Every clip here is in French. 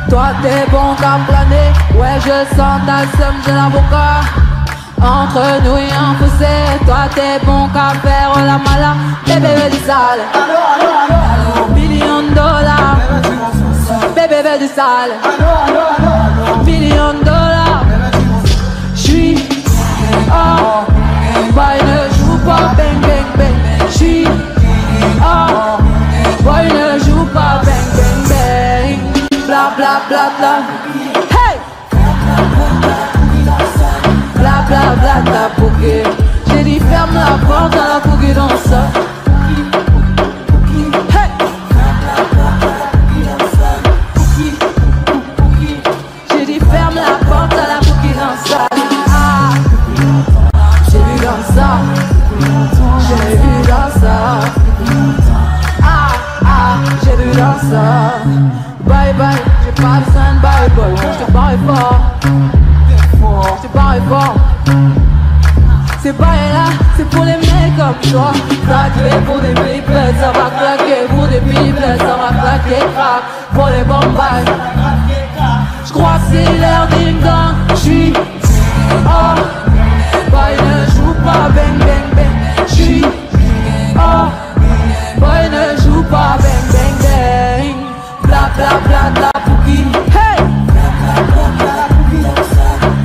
Toi t'es bon qu'à planer, ouais je sens ta somme, j'ai l'avocat. Entre nous et un fossé, toi t'es bon qu'à faire la mala. Bébé du sale, million de dollars. Bébé du sale, million de dollars. J'suis oh, boy ne joue pas bang bang bang. J'suis oh, boy ne joue pas bang bang bang. Bla bla bla bla. Hey! Bla bla bla bla bouquet. J'ai dit ferme la porte à la bouquet dans ça. Hey! J'ai dit ferme la porte à la bouquet dans ça. Ah! J'ai vu dans ça. J'ai vu dans ça. Ah ah, j'ai vu dans ça. Bye bye, j'ai pas besoin de bye bye. J'te barre fort, j'te barre fort. Ces bails là, c'est pour les mecs comme toi. Claquer pour des pipelettes, ça va claquer pour des pipelettes, ça va claquer crack pour les bombailles. J'crois que c'est l'heure ding dong. J'suis oh, boy ne joue pas bang bang bang. J'suis oh, boy ne joue pas bang bang bang. Bla bla bla bla pouki. Hey!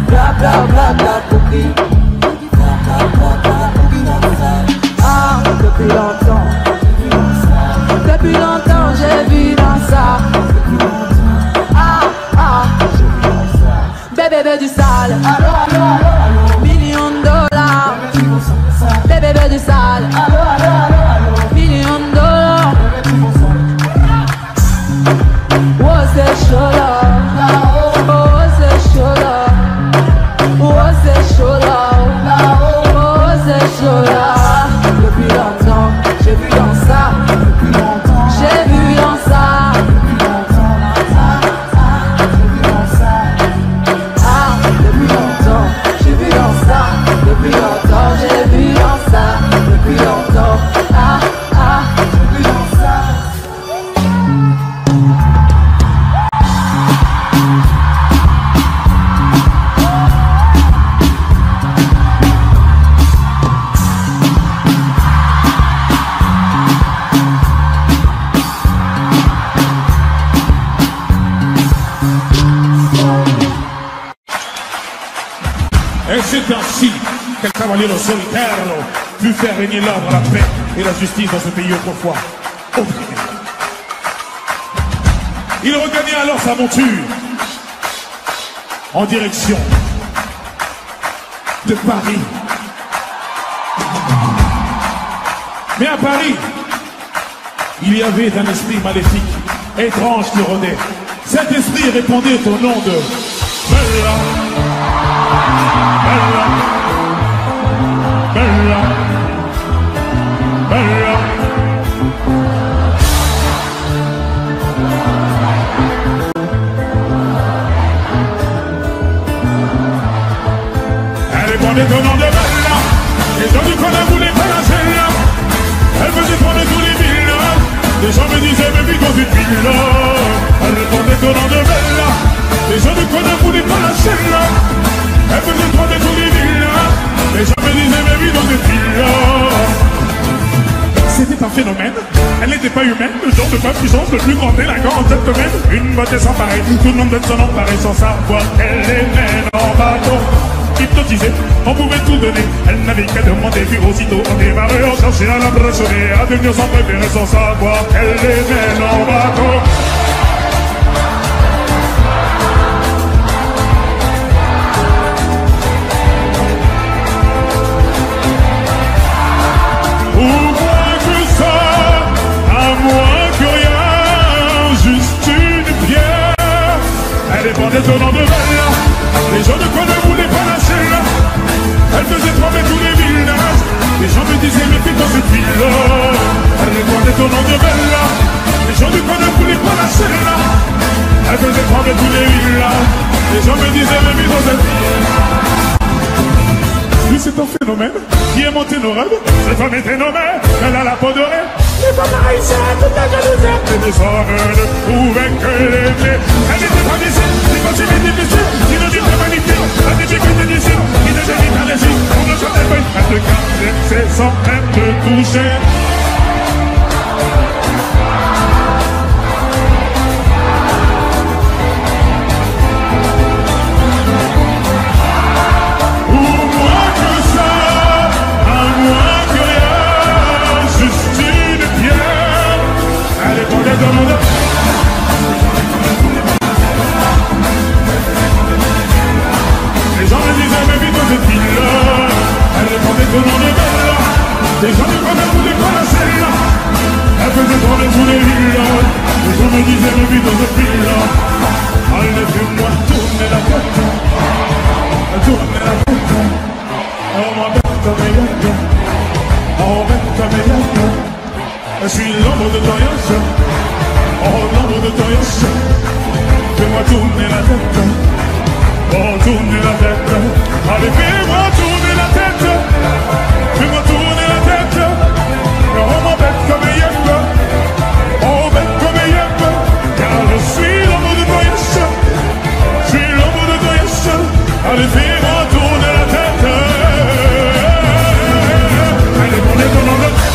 Bla bla bla bla pouki. Ah, depuis longtemps j'ai vu dans ça. Ah ah, bébé du sale. Million de dollars. Bébé du sale. Million de dollars. Oh c'est chaud là, oh c'est chaud là, oh c'est chaud là, oh c'est chaud là. Depuis longtemps, j'ai vu dans ça, j'ai vu dans ça. Ah, depuis longtemps, j'ai vu dans ça, depuis longtemps, j'ai vu dans ça, depuis longtemps. Ah ah, j'ai vu dans ça. quel cavalier solitaire put faire régner l'ordre, la paix et la justice dans ce pays autrefois opprimé. Il regagnait alors sa monture en direction de Paris. Mais à Paris, il y avait un esprit maléfique, étrange qui rôdait. Cet esprit répondait au nom de Bella, Bella, Bella, Bella. Elle répondait au nom de Bella. Les gens du coin ne voulaient pas la celle-là. Elle faisait prendre tous les villages. Les gens me disaient, mais vite dans une villa. Elle répondait au nom de Bella. Les gens du coin ne voulaient pas la celle-là. Elle faisait prendre tous les villages. Les gens me disaient, mais vite dans une villa. C'était un phénomène, elle n'était pas humaine, le genre de femme puissance, le plus grand délinquant en cette domaine. Une beauté sans pareil, tout le monde donne son nom pareil sans savoir qu'elle est mène en bateau. Hypnotisée, on pouvait tout donner, elle n'avait qu'à demander, puis aussitôt on démarrait, on cherchait à l'impressionner, à devenir son préféré sans savoir qu'elle est mène en bateau. Elle dépendait au nom de Bella. Les gens de quoi ne voulaient pas lâcher là. Elle faisait trembler tous les villages. Les gens me disaient mais fais dans cette ville-là. Elle dépendait au nom de Bella. Les gens de quoi ne voulaient pas lâcher là. Elle faisait trembler tous les villages. Les gens me disaient mais fais dans cette ville. Lui c'est un phénomène qui est monté nos rêves. Cette femme était nommée, elle a la peau dorée. Les femmes haïtiennes, toute la jalousie. Les deux hommes ne pouvaient que l'aimer. Elle était pas d'ici, c'est pas si difficile. Il ne dit pas magnifique, la difficulté d'ici. Il ne dit pas d'ici, on ne chantait pas. Elle te caressait sans même te toucher. Les gens me disaient mais vite dans cette ville-là. Elle répondait au nom de Bella. Les gens ne voulaient pas la celle-là. Elle faisait prendre tous les villas. Les gens me disaient mais vite dans cette ville-là. Allez fais-moi tourner la tête. Tourner la tête. Oh ma bête comme elle. Oh bête comme elle. Je suis l'ombre de ton yas. Oh l'ombre de ton yas. Fais-moi tourner la tête. Oh tourner la tête. Allez fais-moi tourner la tête. Fais-moi tourner la tête. Oh ma bête comme yep. Oh bête comme yep. Car je suis l'ombre de ton yas. Je suis l'ombre de ton yas. Allez fais-moi tourner la tête. Allez prenez ton nom de tête.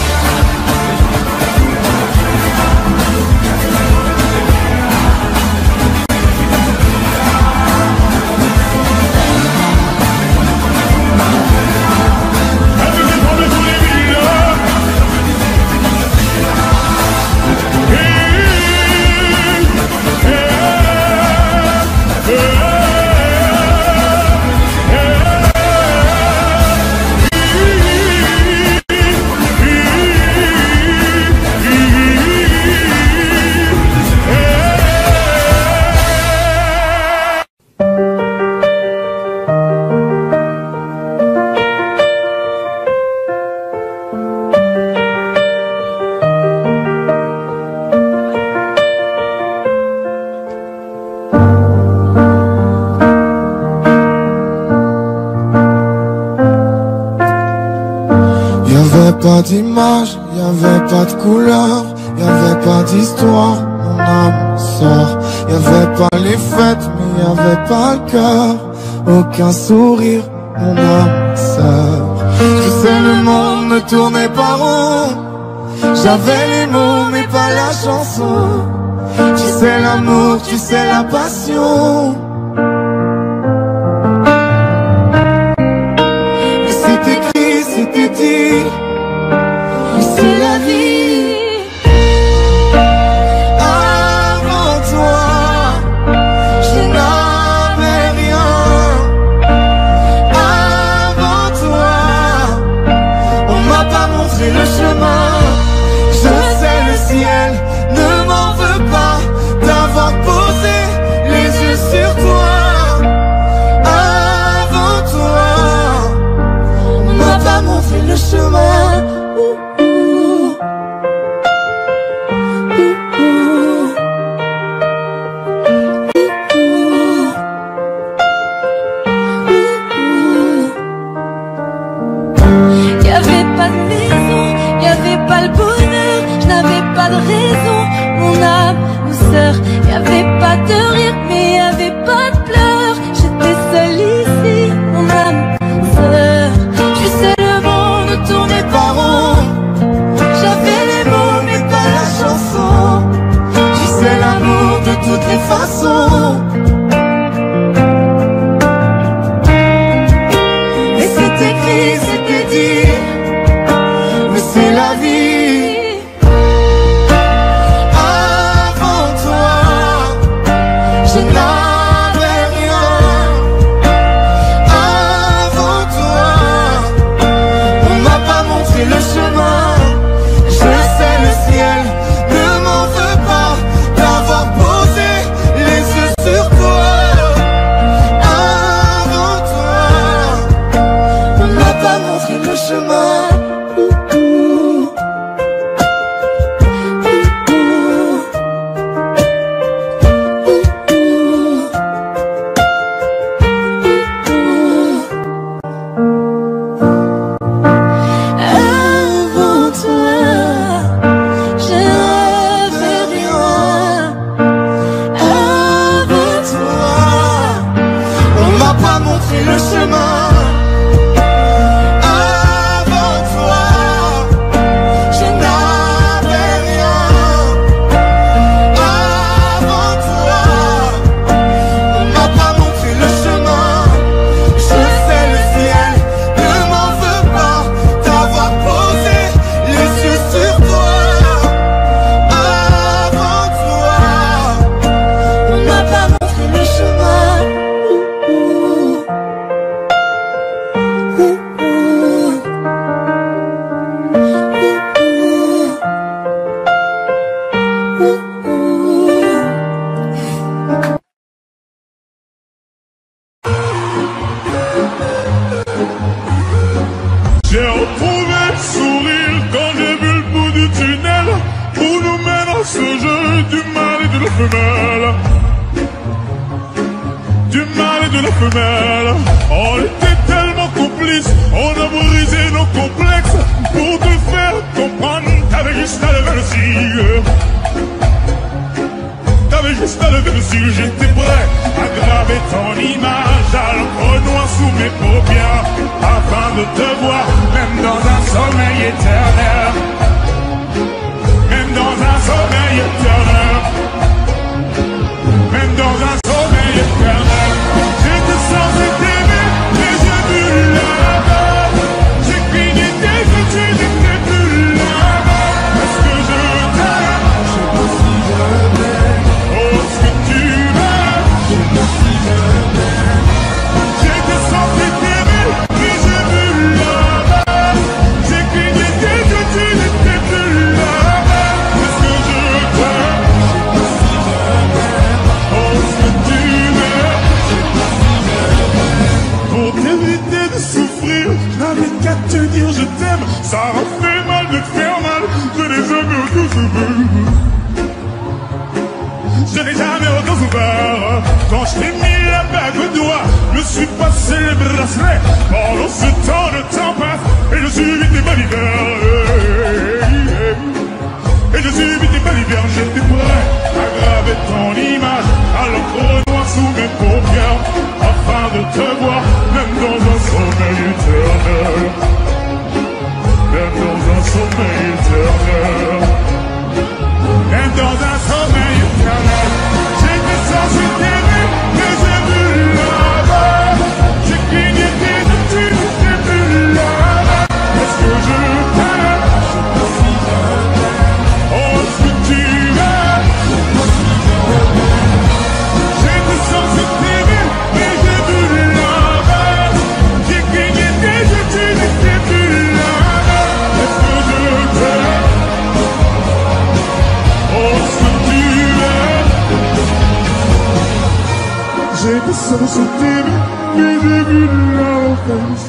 Pas d'image, y'avait pas de couleur, y'avait pas d'histoire, mon âme sort. Y'avait pas les fêtes, mais y'avait pas le cœur, aucun sourire, mon âme sœur. Je sais le monde ne tournait pas rond, j'avais les mots mais pas la chanson. Tu sais l'amour, tu sais la passion. Et si Y'avait pas de rire, mais y'avait pas de pleurs. J'étais seule ici, mon âme sœur. Je sais le monde tournait pas rond. J'avais les mots mais pas la chanson. Tu sais l'amour de toutes les façons. Mais c'était écrit, c'était dit. Mais c'est la vie. Avant toi, je n'avais rien. Avant toi, on m'a pas montré le chemin. Je sais le ciel ne m'en veut pas d'avoir posé les yeux sur toi. Avant toi, on m'a pas montré le chemin. Avant toi, je n'avais rien. Avant toi, on m'a pas montré le chemin. Avant toi, je n'avais rien. Avant toi, on m'a pas montré le chemin. Je sais le ciel ne m'en veut pas d'avoir posé les yeux sur toi. Avant toi, on m'a pas montré le chemin. J'ai retrouvé le sourire quand j'ai vu le bout du tunnel où nous mène ce jeu du mâle et de la femelle. Du mâle et de la femelle. On était tellement complices, on a brisé nos complexes pour te faire comprendre. T'avais juste à lever le cil. T'avais juste à lever le cil. J'étais prêt à graver ton image à l'encre noire sous mes paupières afin de te voir, même dans un sommeil éternel. Même dans un sommeil éternel. Même dans un sommeil éternel. J'étais censé t'aimer, mais j'ai vu là-bas. J'ai cligné tes yeux, tu n'étais plus là-bas. Est-ce que je t'aime? Je sais pas si je m'aime. Oh, est-ce que tu m'aimes? Je sais pas si je m'aime. J'étais censé t'aimer, mais j'ai vu là-bas. J'ai cligné tes yeux, tu n'étais plus là-bas. Est-ce que je t'aime? Je sais pas si je m'aime. Oh, est-ce que tu m'aimes? Je sais pas si je m'aime. Pour t'éviter de souffrir, je n'avais qu'à te dire je t'aime. Ça m'a fait mal de te faire mal, je n'ai jamais autant souffert. Je n'ai jamais autant souffert. Quand je t'ai mis la bague au doigt, je me suis passé les bracelets. Pendant ce temps, le temps passe et je subis tes balivernes. Et je subis tes balivernes. J'étais prêt à graver ton image à l'encre noire sous mes paupières afin de te voir, même dans un sommeil éternel. Même dans un sommeil éternel. Même dans un sommeil éternel. J'étais censé t'aimer, mais j'ai vu là-bas. J'ai cligné tes yeux, tu n'étais plus là-bas. Est-ce que je t'aime? Je sais pas si je t'aime. Oh, est-ce que tu m'aimes? Je sais pas si je t'aime. J'étais censé t'aimer, mais j'ai vu là-bas. J'ai cligné tes yeux, tu n'étais plus là-bas. Est-ce que je t'aime? Oh, est-ce que tu m'aimes? J'étais censé t'aimer, mais j'ai vu l'enfance.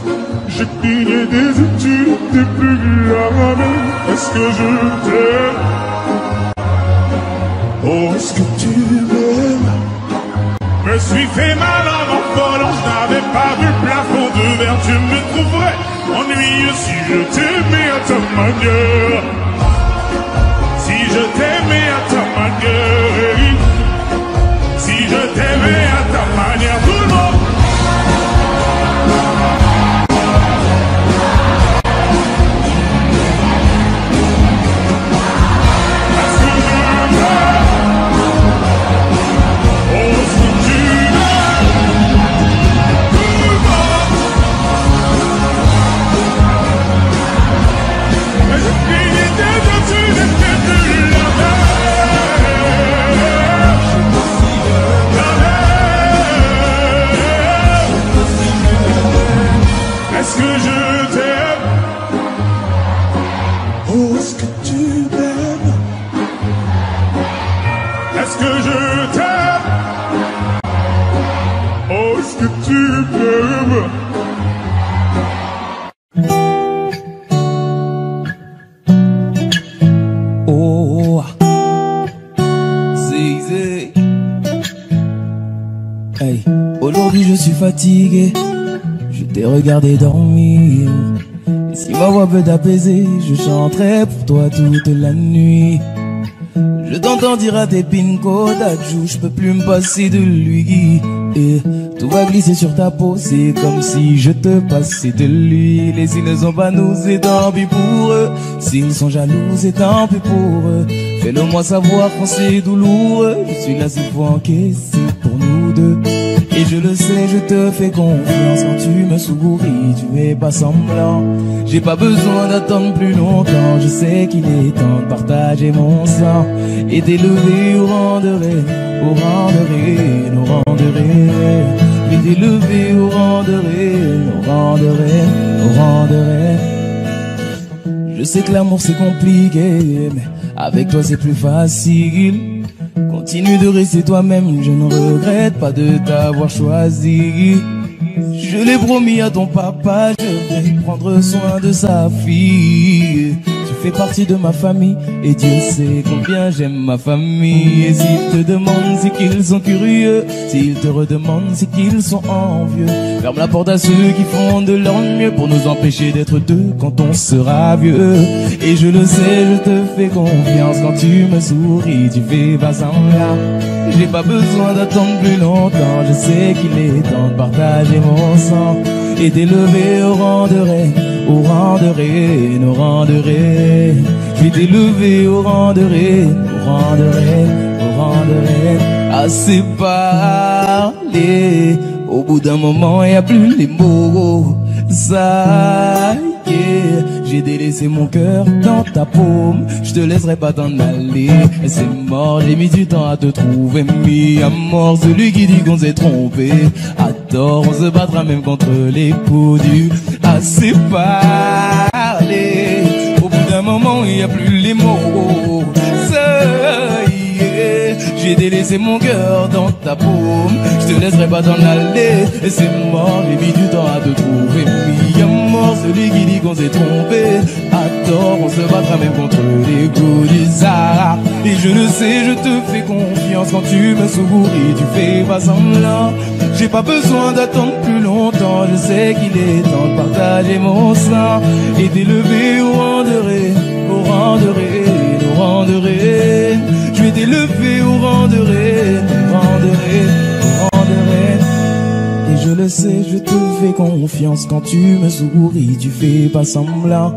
J'ai cligné des yeux, tu n'étais plus là-bas. Est-ce que je t'aime? Oh, est-ce que tu m'aimes? Me suis fait mal en m'envolant, je n'avais pas vu le plafond de verre. Tu me trouverais ennuyeux si je t'aimais à ta manière. Si je t'aimais à ta manière. que tu m'aimes. Oh, Zé. Hey, aujourd'hui je suis fatigué. Je t'ai regardé dormir. Et si ma voix peut t'apaiser, je chanterai pour toi toute la nuit. Je t'entends dire à tes pinko d'adjou, je peux plus me passer de lui. Et tout va glisser sur ta peau, c'est comme si je te passais de l'huile. Et s'ils ne sont pas nous, c'est tant pis pour eux. S'ils sont jaloux, c'est tant pis pour eux. Fais-le moi savoir quand c'est douloureux. Je suis là s'il faut encaisser pour nous deux. Et je le sais, je te fais confiance quand tu me souris, tu es pas semblant. J'ai pas besoin d'attendre plus longtemps, je sais qu'il est temps de partager mon sang et d'élever au rang de reine, au rang de reine, au rang de reine. Et d'élever au rang de reine, au rang de reine, au rang de reine. Je sais que l'amour c'est compliqué, mais avec toi c'est plus facile. Continue de rester toi-même, je ne regrette pas de t'avoir choisi. Je l'ai promis à ton papa, je vais prendre soin de sa fille. Tu fais partie de ma famille et Dieu sait combien j'aime ma famille. Et s'ils te demandent, c'est qu'ils sont curieux. S'ils te redemandent, c'est qu'ils sont envieux. Ferme la porte à ceux qui font de leur mieux pour nous empêcher d'être deux quand on sera vieux. Et je le sais, je te fais confiance quand tu me souris, tu fais pas semblant. J'ai pas besoin d'attendre plus longtemps, je sais qu'il est temps de partager mon sang et d'élever au rang de reine, au rang de reine, au rang de reine. Je vais t'élever au rang de reine, au rang de reine, au rang de reine. Assez parlé, au bout d'un moment y a plus les mots. Ça y est, j'ai délaissé mon cœur dans ta paume. Je te laisserai pas t'en aller. Et c'est mort, j'ai mis du temps à te trouver. Mis à mort celui qui dit qu'on s'est trompé. À tort, on se battra même contre les coups du assez parlé. Au bout d'un moment, il n'y a plus les mots. Ça y est, j'ai délaissé mon cœur dans ta paume. Je te laisserai pas t'en aller. Et c'est mort, j'ai mis du temps à te trouver. Mis à mort celui qui dit qu'on s'est trompé. À tort, on se battra même contre les coups du Sahara. Et je le sais, je te fais confiance quand tu me souris, tu fais pas semblant. J'ai pas besoin d'attendre plus longtemps, je sais qu'il est temps de partager mon sang et d'élever au rang de reine, au rang de reine, au rang de reine. Je vais t'élever au rang de reine, au rang de reine, au rang de reine. Et je le sais, je te fais confiance quand tu me souris, tu fais pas semblant.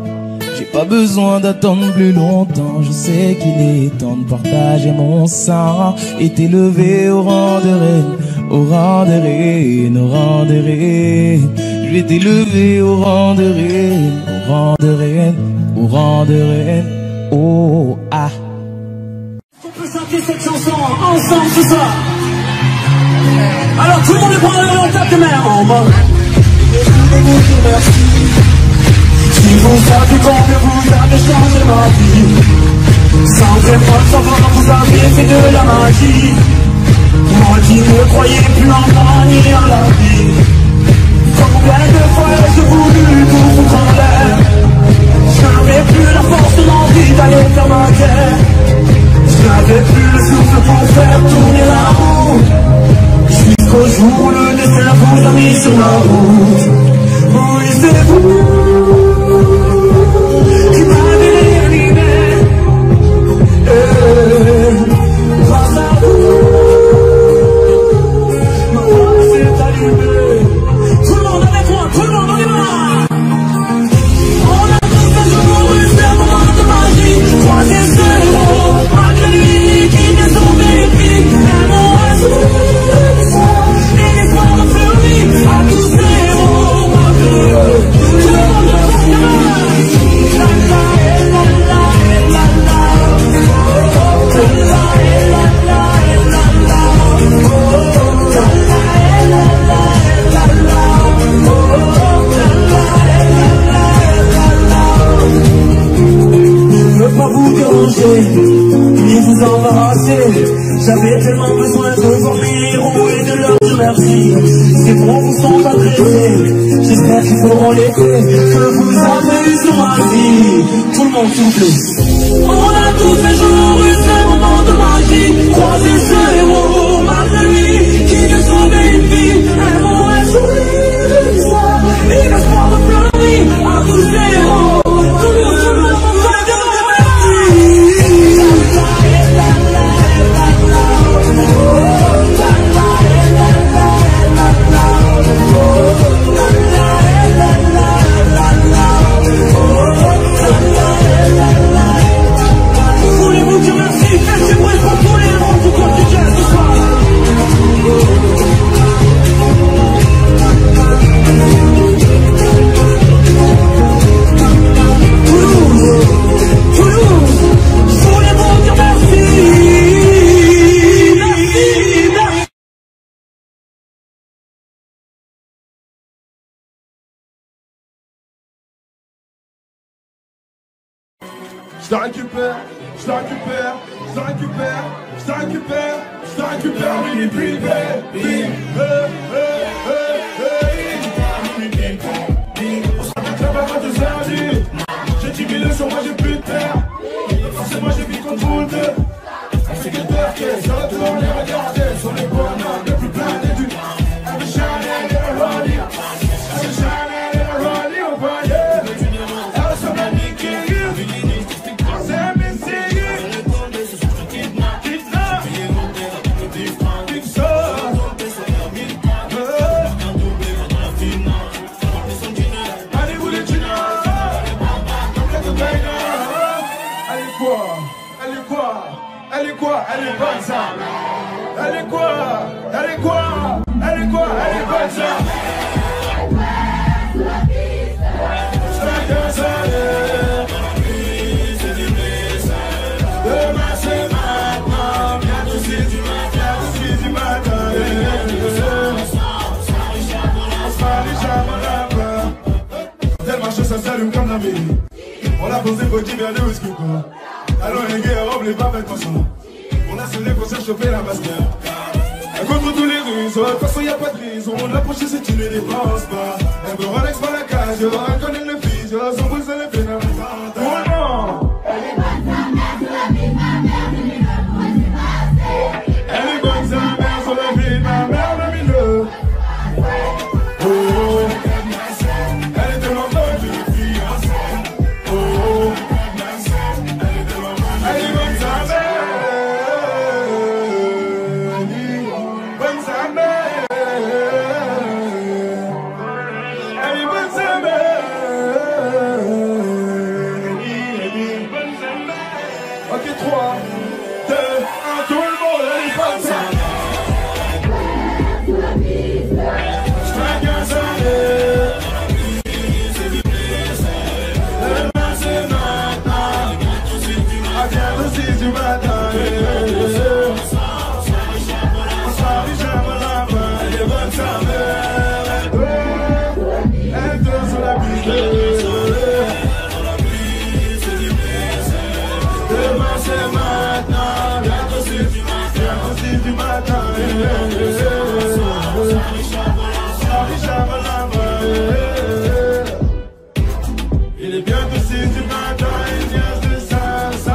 J'ai pas besoin d'attendre plus longtemps, je sais qu'il est temps de partager mon sang et t'élever au rang de reine, au rang de reine, au rang de reine. Je vais t'élever au rang de reine, au rang de reine, au rang de reine. Oh ah. On peut chanter cette chanson ensemble tout ça. Alors tout le monde est prendre le tape de main en mode. Si vous savez combien vous avez changé ma vie, sans effort, sans vraiment vous avez fait de la magie. Moi qui ne croyais plus en moi ni en la vie, combien de fois j'ai voulu tout foutre en l'air. Je n'avais plus la force de l'envie d'aller faire ma guerre. Je n'avais plus le souffle pour faire tourner la roue, jusqu'au jour où le destin vous a mis sur la route. Oui, c'est vous qui m'avez réanimé, grâce à vous, ma voix s'est allumée. Tout le monde avec moi, tout le monde, on y va. On a tous un jour eu ce moment de magie, croisé ce héros, malgré lui qui n'est son bénéfice. Un mot à sourire, et l'espoir a fleuri à tous ces héros, malgré eux. Tout le monde, on y va. merci. Ces mots vous sont adressés, j'espère qu'ils feront l'effet que vous avez eu sur ma vie. Tout le monde s'il vous plaît. On a tous les jours eu ces moments de magie, croiser ce héros malgré lui, qui veut sauver une vie, un mot, un sourire, une histoire, et l'espoir de fleurir à tous les héros. Tout le monde, voulez-vous dire merci? Faites du bruit pour tous les héros du quotidien ce soir. Je te récupère, je te récupère, je te récupère, je te récupère, je te récupère, mini baby. On se rappelle très pas 2 heures du. J'ai 10 000 sur moi, j'ai plus de terre. Forcément, j'ai mis contre le deux. On fait que peur qu'elle se retourne et regarder sur les bonhommes les plus pleins des ducs. Avec Chanel et le Rolly, avec Chanel et le Rolly, on va y aller. Elle ressemble à Nicky. Elle est bonne ça. Elle est quoi? Elle est quoi? Elle est quoi? Elle est bonne ça. Chacun sa demain c'est maintenant. Bientôt c'est du matin. On sera Richard là-bas. Tellement chaud ça s'allume comme la vie. On l'a posé pour dire bien de whisky quoi. Alors les gars, robe les pas avec ça. On a sonné pour se choper la basket. Contre tous les raisons, de toute façon y'a pas de raison. L'approcher si tu ne dépenses pas. Elle veut Rolex par la cage, elle connaît le physio, son bout ça les fait n'importe quoi. Oh non! Elle est bonne sa mère, sur la vie de ma mère, de lui me poser passer. Elle est bonne sa mère, sur la vie de ma mère, de lui le. Oh, elle est tellement bonne, je le fiancé. Oh, elle est bonne sa mère. Ok, 3, 2, 1, tout le monde, elle est bonne ça. Chacun sa demain c'est maintenant. À bientôt 6 du matin. On sera Richard là-bas. Elle est bonne sa mère. Elle danse sur la piste. Demain c'est maintenant, bientôt c'est du matin, il est bientôt 6 du matin, il vient de 500,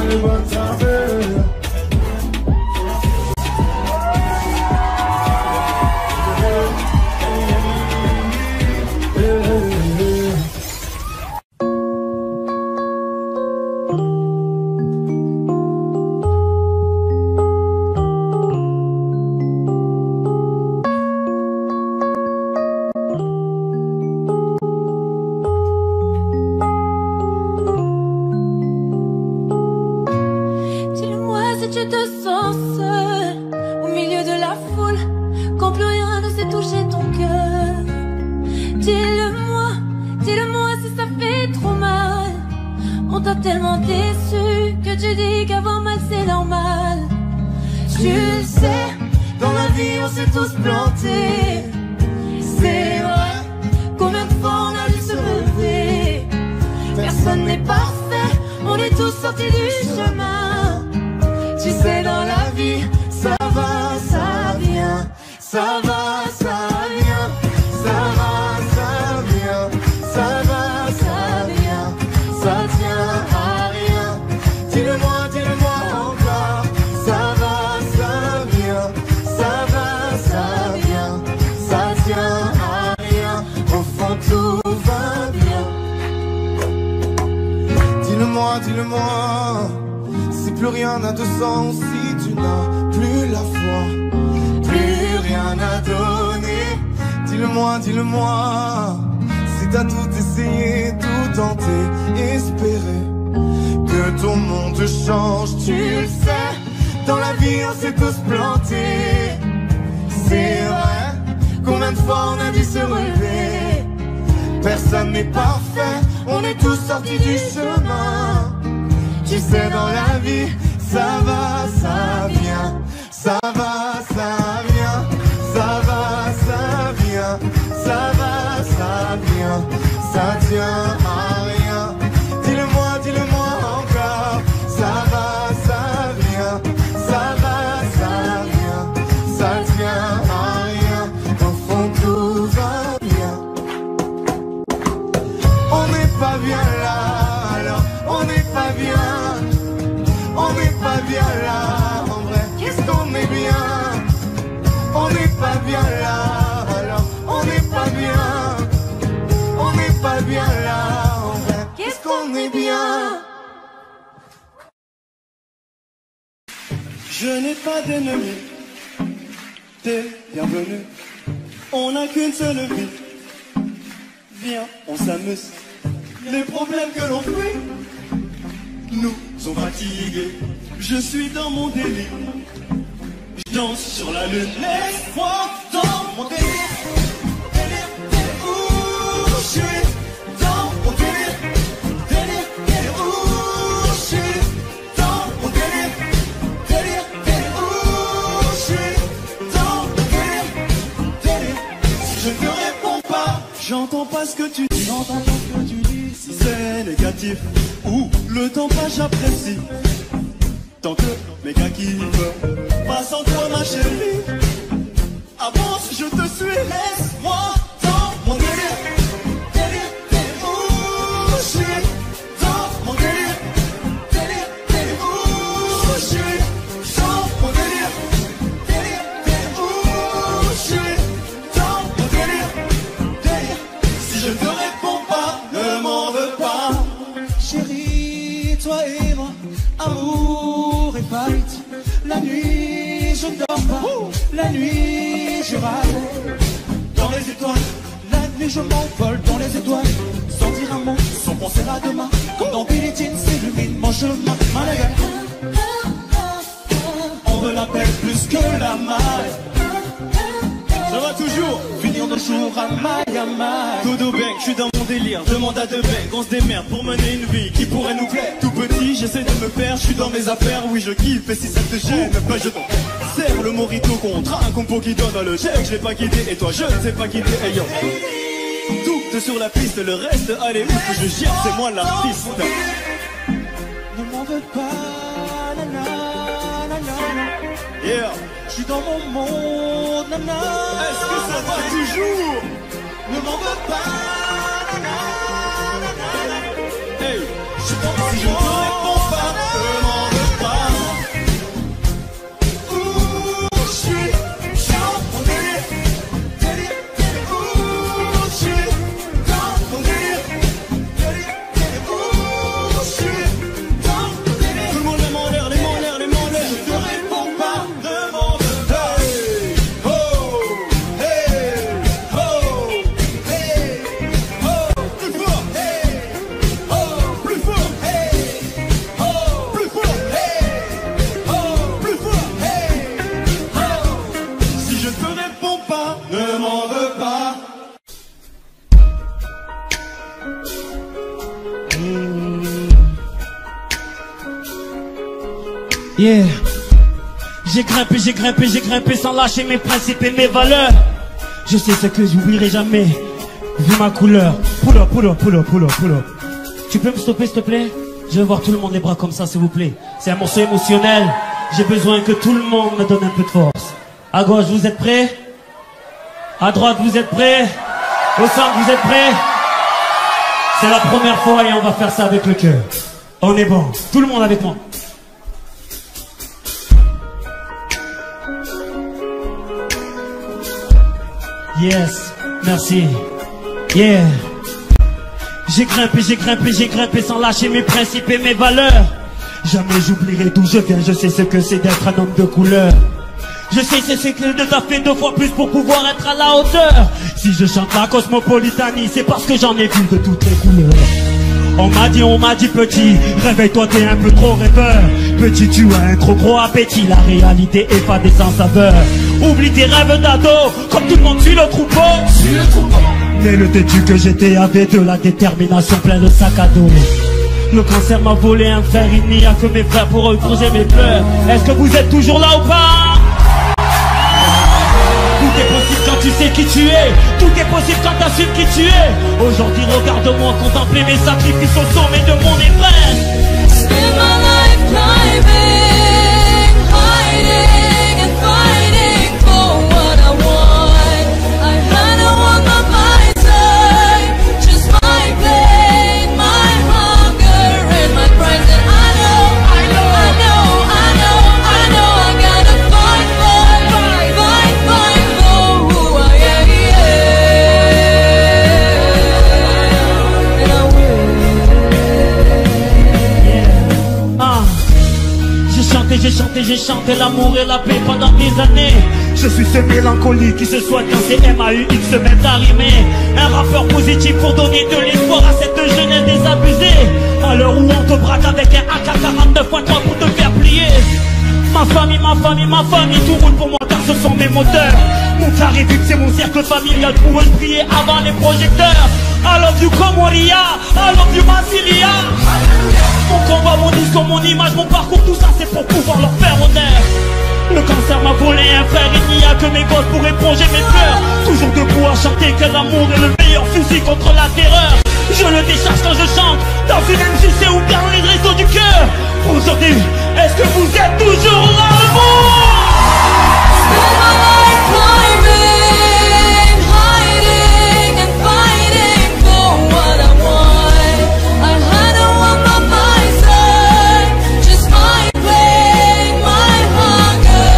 elle est bonne sa mère. Dis-le-moi si ça fait trop mal. On t'a tellement déçu que tu dis qu'avoir mal c'est normal. Tu le sais, dans la vie on s'est tous plantés. C'est vrai, combien de fois on a dû se lever. Personne n'est parfait, on est tous sortis du chemin. Tu sais dans la vie, ça ça va, ça vient, ça va, ça vient, ça va, ça vient, ça tient à rien. Dis-le-moi, dis-le-moi encore, ça va, ça vient, ça va, ça vient, ça tient à rien. Au fond tout va bien. Dis-le-moi, dis-le-moi, si plus rien n'a de sens, si tu n'as plus la foi, plus rien à donner. Dis-le-moi, dis-le-moi, si t'as tout essayé, tout tenté, espéré que ton monde change. Tu le sais, dans la vie on s'est tous plantés. C'est vrai, combien de fois on a dû se relever. Personne n'est parfait, on est tous sortis du chemin. Tu sais, dans la vie, ça va, ça vient, ça va, ça vient, ça va, ça vient, ça va, ça vient, ça tient à rien. Dis-le-moi, dis-le-moi encore, ça va, ça vient, ça va, ça vient, ça tient à rien. Au fond, tout va bien. On n'est pas bien là, alors on n'est pas bien. On n'est pas bien là, en vrai, qu'est-ce qu'on est bien. On n'est pas bien là, alors on n'est pas bien. On n'est pas bien là, en vrai, qu'est-ce qu'on est bien. Je n'ai pas d'ennemis, t'es bienvenu. On n'a qu'une seule vie, viens, on s'amuse. Les problèmes que l'on fuit nous sont fatigués. Je suis dans mon délire, je danse sur la lune. Laisse-moi dans mon délire, délire, délire, où je suis dans mon délire, délire, délire, où je suis dans mon délire, délire, délire, où je suis dans mon délire, délire. Si je ne te réponds pas, j'entends pas ce que tu dis, j'entends pas ce que tu dis. Si c'est négatif ou le temps passe, j'apprécie. Tant que mes gars kiffent, passe en toi ma chérie. Avance, je te suis, laisse-moi dans mon délire. Délire, délire, où je suis dans mon délire. Délire, délire, où je suis dans mon délire. Délire, délire, où je suis dans mon délire. Délire, si je te réponds pas, ne m'en veux pas. Chérie, toi et moi, amour et fight. La nuit, je ne dors pas. La nuit, je râle. Dans les étoiles, la nuit, je m'envole dans les étoiles. Sans dire un mot, sans penser à demain. Comme dans Billie Jean, s'illumine mon chemin. Malaga. On veut la paix plus que la malle. Ça va toujours, finir nos jours à Miami. Dodo Bang, je suis dans mon délire, demande à deux becs, on se démerde pour mener une vie qui pourrait nous plaire. Tout petit, j'essaie de me faire, je suis dans mes affaires, oui je kiffe, et si ça te gêne, bah je t'en serre le morito contre un compo qui donne le chèque, je l'ai pas guidé, et toi je ne sais pas guider, hey yo. Tout sur la piste, le reste, allez où que je gère, c'est moi l'artiste. Ne m'en veux pas, nanana. Yeah. Je suis dans mon monde, nana. Est-ce que ça va toujours? Ne m'en veux pas, nana. Hey, je suis dans mon monde. Si je ne te réponds pas, ne m'en veux pas. Où je suis dans mon délire, délire, délire. Où je suis dans mon délire, délire, délire. Où je suis dans mon délire. Tout le monde les mains en l'air, les mains en l'air, les mains en l'air. Si je te réponds pas, ne m'en veux pas. Yeah. J'ai grimpé sans lâcher mes principes et mes valeurs. Je sais ce que j'oublierai jamais, vu ma couleur. Pull up. Tu peux me stopper s'il te plaît? Je veux voir tout le monde les bras comme ça s'il vous plaît. C'est un morceau émotionnel. J'ai besoin que tout le monde me donne un peu de force. À gauche, vous êtes prêts? À droite, vous êtes prêts? Au centre, vous êtes prêts? C'est la première fois et on va faire ça avec le cœur. On est bon. Tout le monde avec moi. Yes, merci. Yeah. J'ai grimpé sans lâcher mes principes et mes valeurs. Jamais j'oublierai d'où je viens, je sais ce que c'est d'être un homme de couleur. Je sais c'est que de taper 2 fois plus pour pouvoir être à la hauteur. Si je chante la cosmopolitanie, c'est parce que j'en ai vu de toutes les couleurs. On m'a dit petit, réveille-toi t'es un peu trop rêveur. Petit tu as un trop gros appétit, la réalité est fade et sans saveur. Oublie tes rêves d'ado, comme tout le monde suit le troupeau. Mais le têtu que j'étais avait de la détermination, plein de sac à dos. Le cancer m'a volé un frère, il n'y a que mes frères pour reposer mes pleurs. Est-ce que vous êtes toujours là ou pas? Tout est possible quand tu sais qui tu es. Tout est possible quand t'assumes qui tu es. Aujourd'hui regarde-moi contempler mes sacrifices au sommet de mon Everest. Spend my life climbing, hiding and fighting for what I want. I don't want my mindset, just my pain, my hunger and my pride. And I know I gotta fight for who I am. And I will. J'ai chanté l'amour et la paix pendant des années. Je suis ce mélancolique qui se souhaite quand c'est MAUX se met à rimer. Un rappeur positif pour donner de l'espoir à cette jeunesse désabusée. À l'heure où on te braque avec un AK-49.3 pour te faire plier. Ma famille, tout roule pour moi car ce sont mes moteurs. Mon carré vu que c'est mon cercle familial pour eux prier avant les projecteurs. I love you Komoria, I love you Massilia. Mon combat, mon discours, mon image, mon parcours, tout ça c'est pour pouvoir leur faire honneur. Le cancer m'a volé un frère, il n'y a que mes gosses pour éponger mes pleurs. Toujours debout à chanter que l'amour est le meilleur fusil contre la terreur. Je le décharge quand je chante, dans une MJC ou bien dans les réseaux du cœur. Aujourd'hui, est-ce que vous êtes toujours là, l'amour? Spend my life climbing, hiding and fighting for what I want. I don't want my mindset, just my pain, my hunger.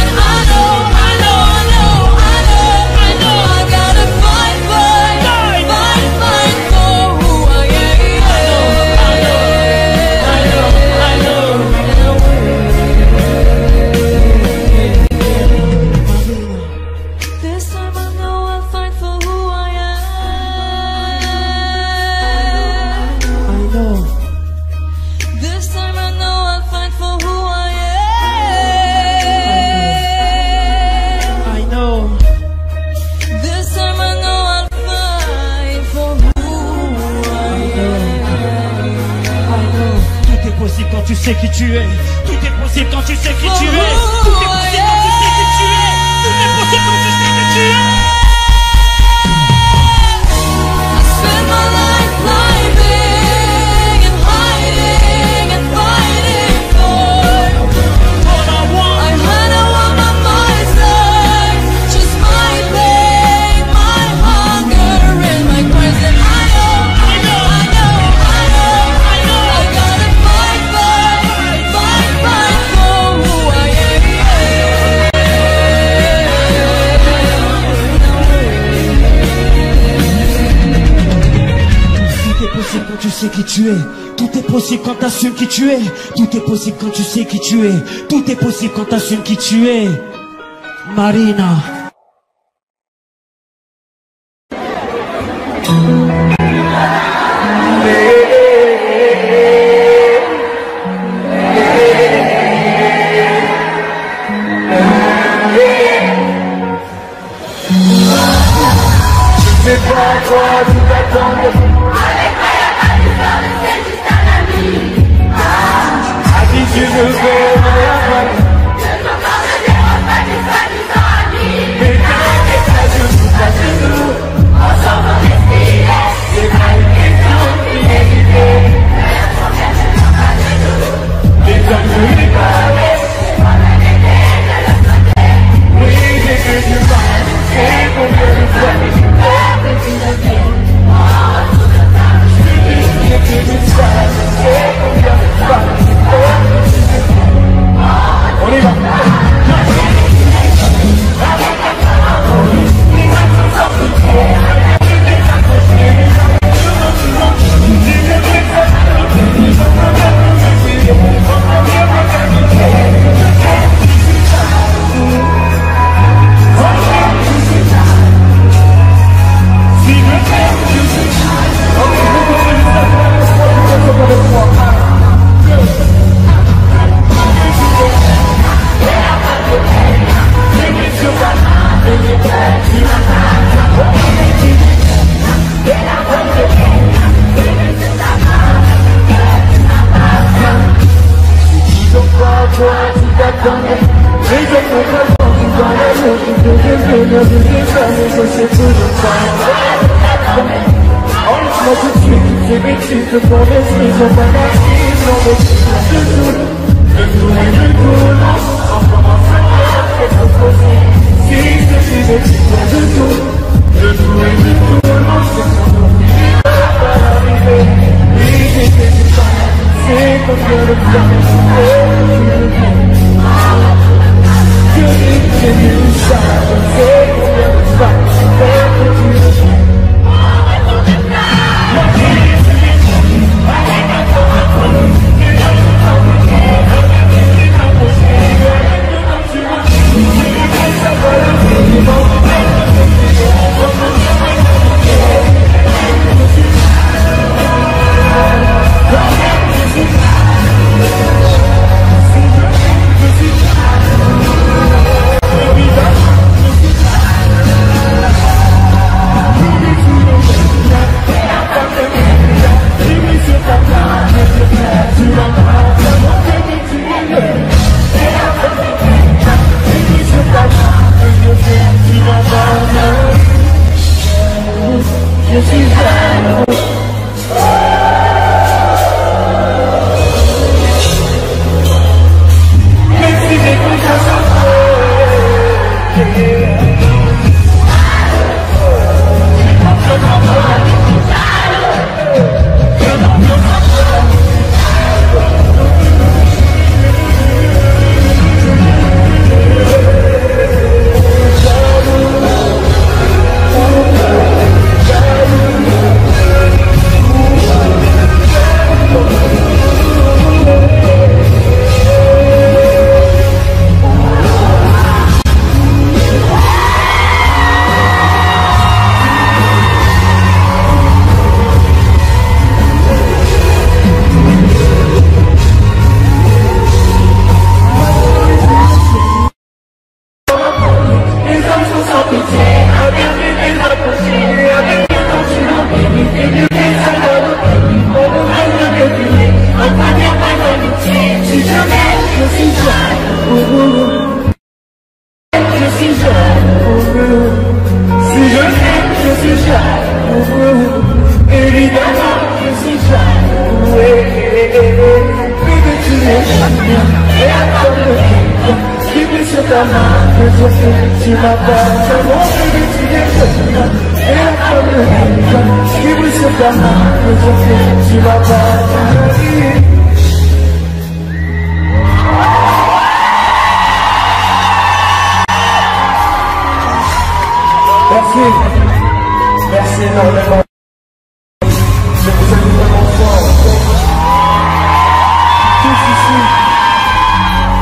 And I know I gotta fight for who I This time I know I'll fight for who I am. I know. This time I know I'll fight for who I am. I know. This time I know I'll fight for who I am. I know. Tout est possible quand tu sais qui tu es. Tout est possible quand tu sais qui tu es. Tout est possible quand tu sais qui tu es. Tout est possible quand tu sais qui tu es. I spend my life climbing and hiding and fighting for All I want. I don't want my mindset, just my pain, my hunger and my cries. And I gotta fight for who I am. Tout est possible quand tu sais qui tu es. Tout est possible quand t'assumes qui tu es. Tout est possible quand tu sais qui tu es. Tout est possible quand t'assumes qui tu es. Marina. C'est pas toi tout attendre. À qui tu veux faire la Les hommes me prennent dans la main, je deviens mais ça c'est toujours ça. Enlève-moi tout de suite toutes ces bêtises de ton esprit, sont pas marquées, non mais je tout, on commence à faire quelque chose. Si je suis bêtise, je tout, et je tout, non c'est son nom, il va pas arriver. Oui, j'ai fait du temps, c'est comme que le temps, je dis que j'ai vu ça, je sais combien de fois, c'est que tu le sais. Je suis jaloux. Même si j'ai tout ça tu m'as pas mon bébé, tu es et la femme qui brille sur ta main, tu m'as pas merci, merci énormément. Je vous aime vraiment fort.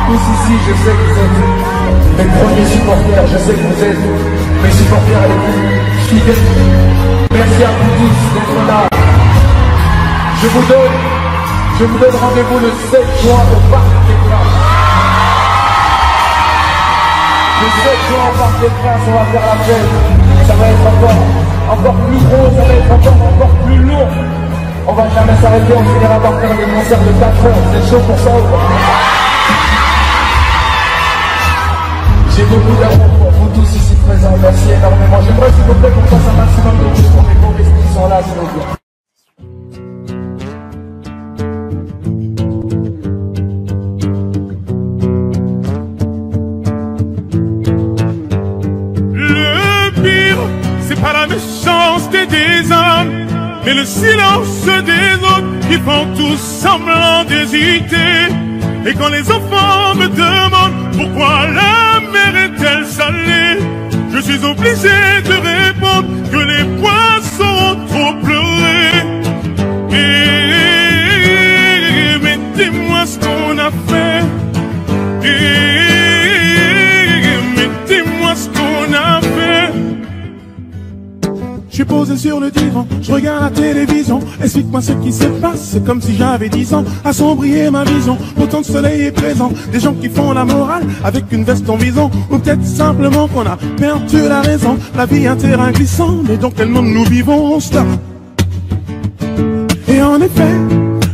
Tous ici, je sais que vous êtes mes premiers supporters, je sais que vous êtes mes supporters les plus fidèles. Merci à vous tous d'être là. Je vous donne rendez-vous le 7 juin au Parc des Princes. Le 7 juin au Parc des Princes, on va faire la fête. Ça va être encore plus gros, ça va être encore plus lourd. On va jamais s'arrêter, on finira par faire des concerts de 4 heures. Vous êtes chaud pour ça ou pas? J'ai beaucoup d'amour pour vous tous ici présents, merci énormément. J'aimerais s'il vous plaît qu'on fasse un maximum de choses pour les pauvres qui sont là, s'il vous plaît. Le pire, c'est pas la méchanceté des hommes, mais le silence des autres qui font tous semblant d'hésiter. Et quand les enfants me demandent pourquoi la mer est-elle salée, je suis obligé de répondre que les poissons ont trop pleuré. Mais dis-moi ce qu'on a fait. Mais dis-moi ce qu'on a fait. Je suis posé sur le divan, je regarde la télévision. Explique-moi ce qui se passe, c'est comme si j'avais 10 ans. Assombrir ma vision, autant de soleil est présent. Des gens qui font la morale avec une veste en bison. Ou peut-être simplement qu'on a perdu la raison. La vie est un terrain glissant, mais dans quel monde nous vivons? Stop. Et en effet,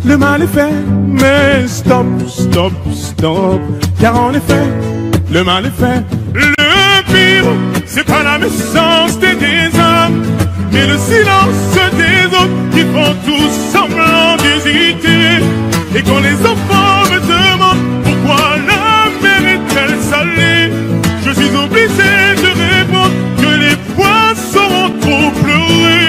le mal est fait. Mais stop, stop, stop. Car en effet, le mal est fait. Le pire, c'est pas la méchanceté des hommes, mais le silence des autres qui font tous semblant d'hésiter. Et quand les enfants me demandent pourquoi la mer est-elle salée, je suis obligé de répondre que les poissons ont trop pleuré.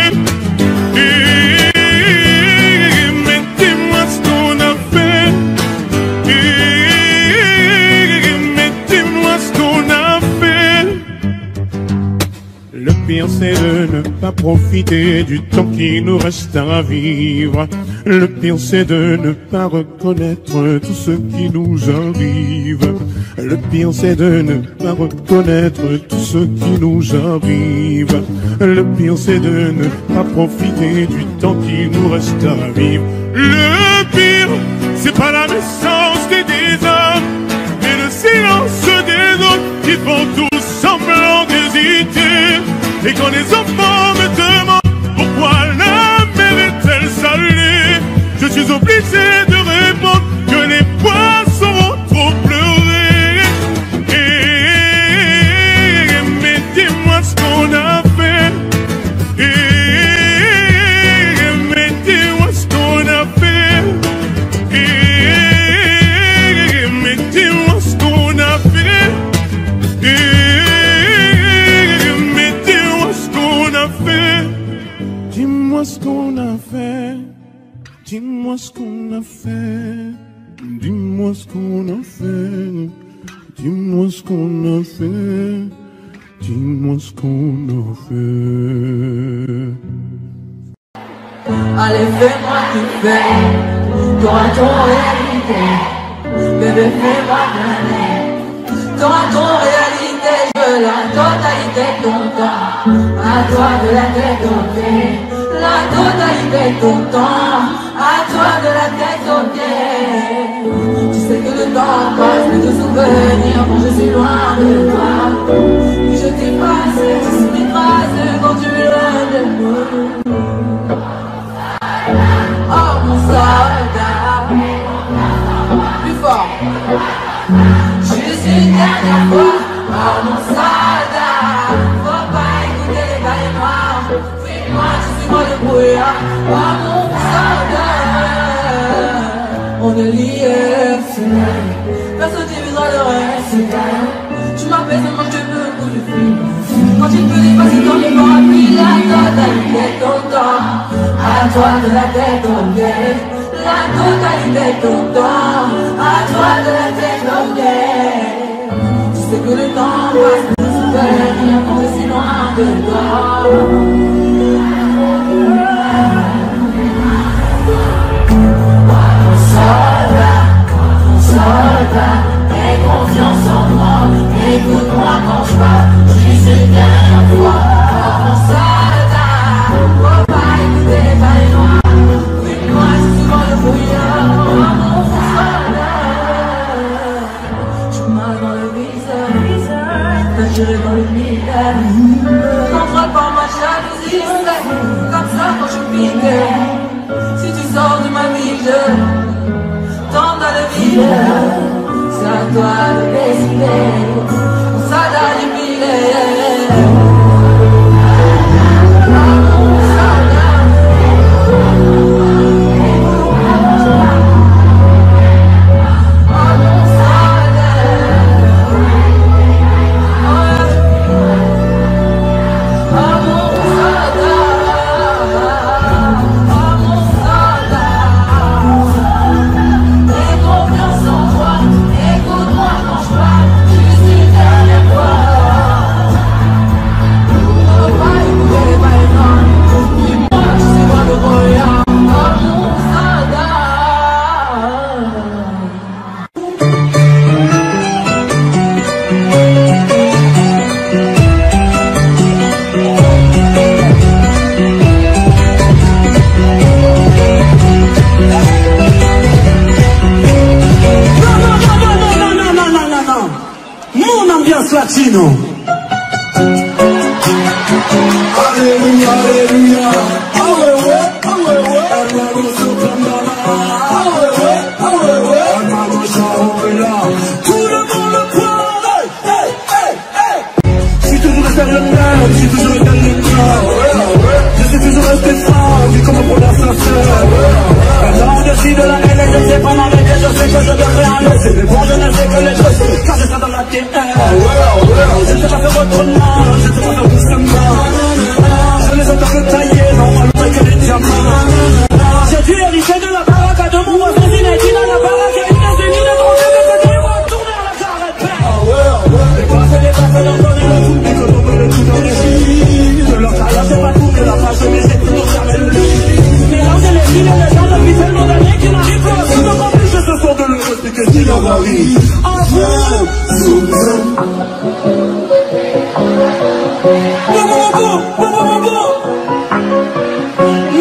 Mais dis-moi ce qu'on a fait. Mais dis-moi ce qu'on a fait. Le pire c'est de ne pas profiter du temps qui nous reste à vivre. Le pire c'est de ne pas reconnaître tout ce qui nous arrive. Le pire c'est de ne pas reconnaître tout ce qui nous arrive. Le pire c'est de ne pas profiter du temps qui nous reste à vivre. Le pire c'est pas la méchanceté des hommes, mais le silence des autres qui font tous semblant d'hésiter. Et quand les enfants me demandent pourquoi la mer est-elle salée, je suis obligé de répondre que les poissons ont trop pleuré. Mais dis-moi ce qu'on a fait. Mais dis-moi ce qu'on a fait. Mais dis-moi ce qu'on a fait. Mais dis-moi ce qu'on a fait. Dis-moi ce qu'on a fait. Dis-moi ce qu'on a fait. Dis-moi ce qu'on a fait. Dis-moi ce qu'on a fait. Dis-moi ce qu'on a fait. Allez, fais-moi kiffer, t'auras ton réalité. Bébé, fais-moi planer, t'auras ton réalité. Je veux la totalité de ton temps, à toi de la tête aux pieds. La totalité de ton temps, à toi de la tête aux pieds. Tu sais que le temps passe, mais de souvenirs quand je suis loin de toi. Puis je t'efface, je suis mes traces quand tu es loin de moi. Oh mon soldat, plus fort. Juste une dernière fois. Oh mon soldat, faut pas écouter les balais noirs. Fuis-moi, je suis moi le brouillard. Oh mon soldat, on est liés, personne t'évitera le reste. Tu m'appelles seulement que je veux que je fuis. Quand tu peux dépasser ton effort, puis la totalité de ton temps, à toi de la tête aux pieds. La totalité de ton temps, à toi de la tête aux pieds. Tu sais que le temps passe, mais je souviens quand je suis loin de toi. Mon soldat, aie confiance en moi. Écoute-moi quand je parle, juste une dernière fois. Mon soldat, faut pas écouter les balais noirs. Fuis-moi, je suis souvent le brouillard. Mon soldat, je m'arrête dans le viseur, t'attirer dans le mille. Contrôle par ma jalousie, comme ça quand je pique. Si tu sors de ma vie, je tente à le vide. C'est à toi de décider. On s'adapte du filet. Latino. Alléluia, alléluia. Hermano Soprandana. Hermano Shaopela. Tout le monde parle.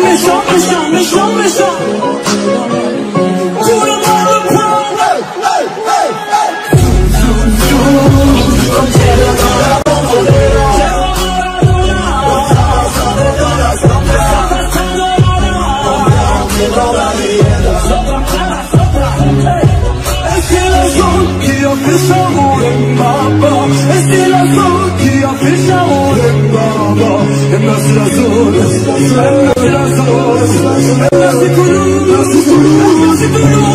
Méchant, méchant, méchant, méchant. Tout le monde prend. Comme c'est le dans la bombolera. C'est la zone qui a fait ça rouler papa. Et c'est la zone qui a fait ça rouler papa. Et merci la zone, merci la zone, merci Toulouse, merci Toulouse, merci Toulouse.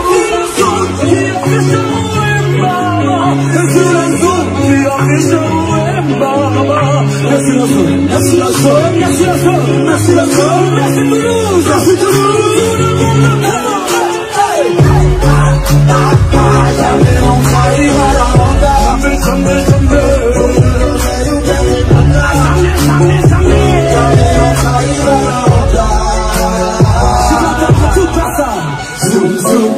C'est la zone qui a fait ça rouler papa. Et c'est la zone qui a fait ça rouler papa. Merci la zone, merci la zone, merci la zone, merci la zone, merci Toulouse, merci Toulouse. Jamais on trahira la banda. Jamais, jamais, jamais. Jamais, jamais, jamais on trahira la banda. Je suis content pour tout par ça. Zoom, zoom.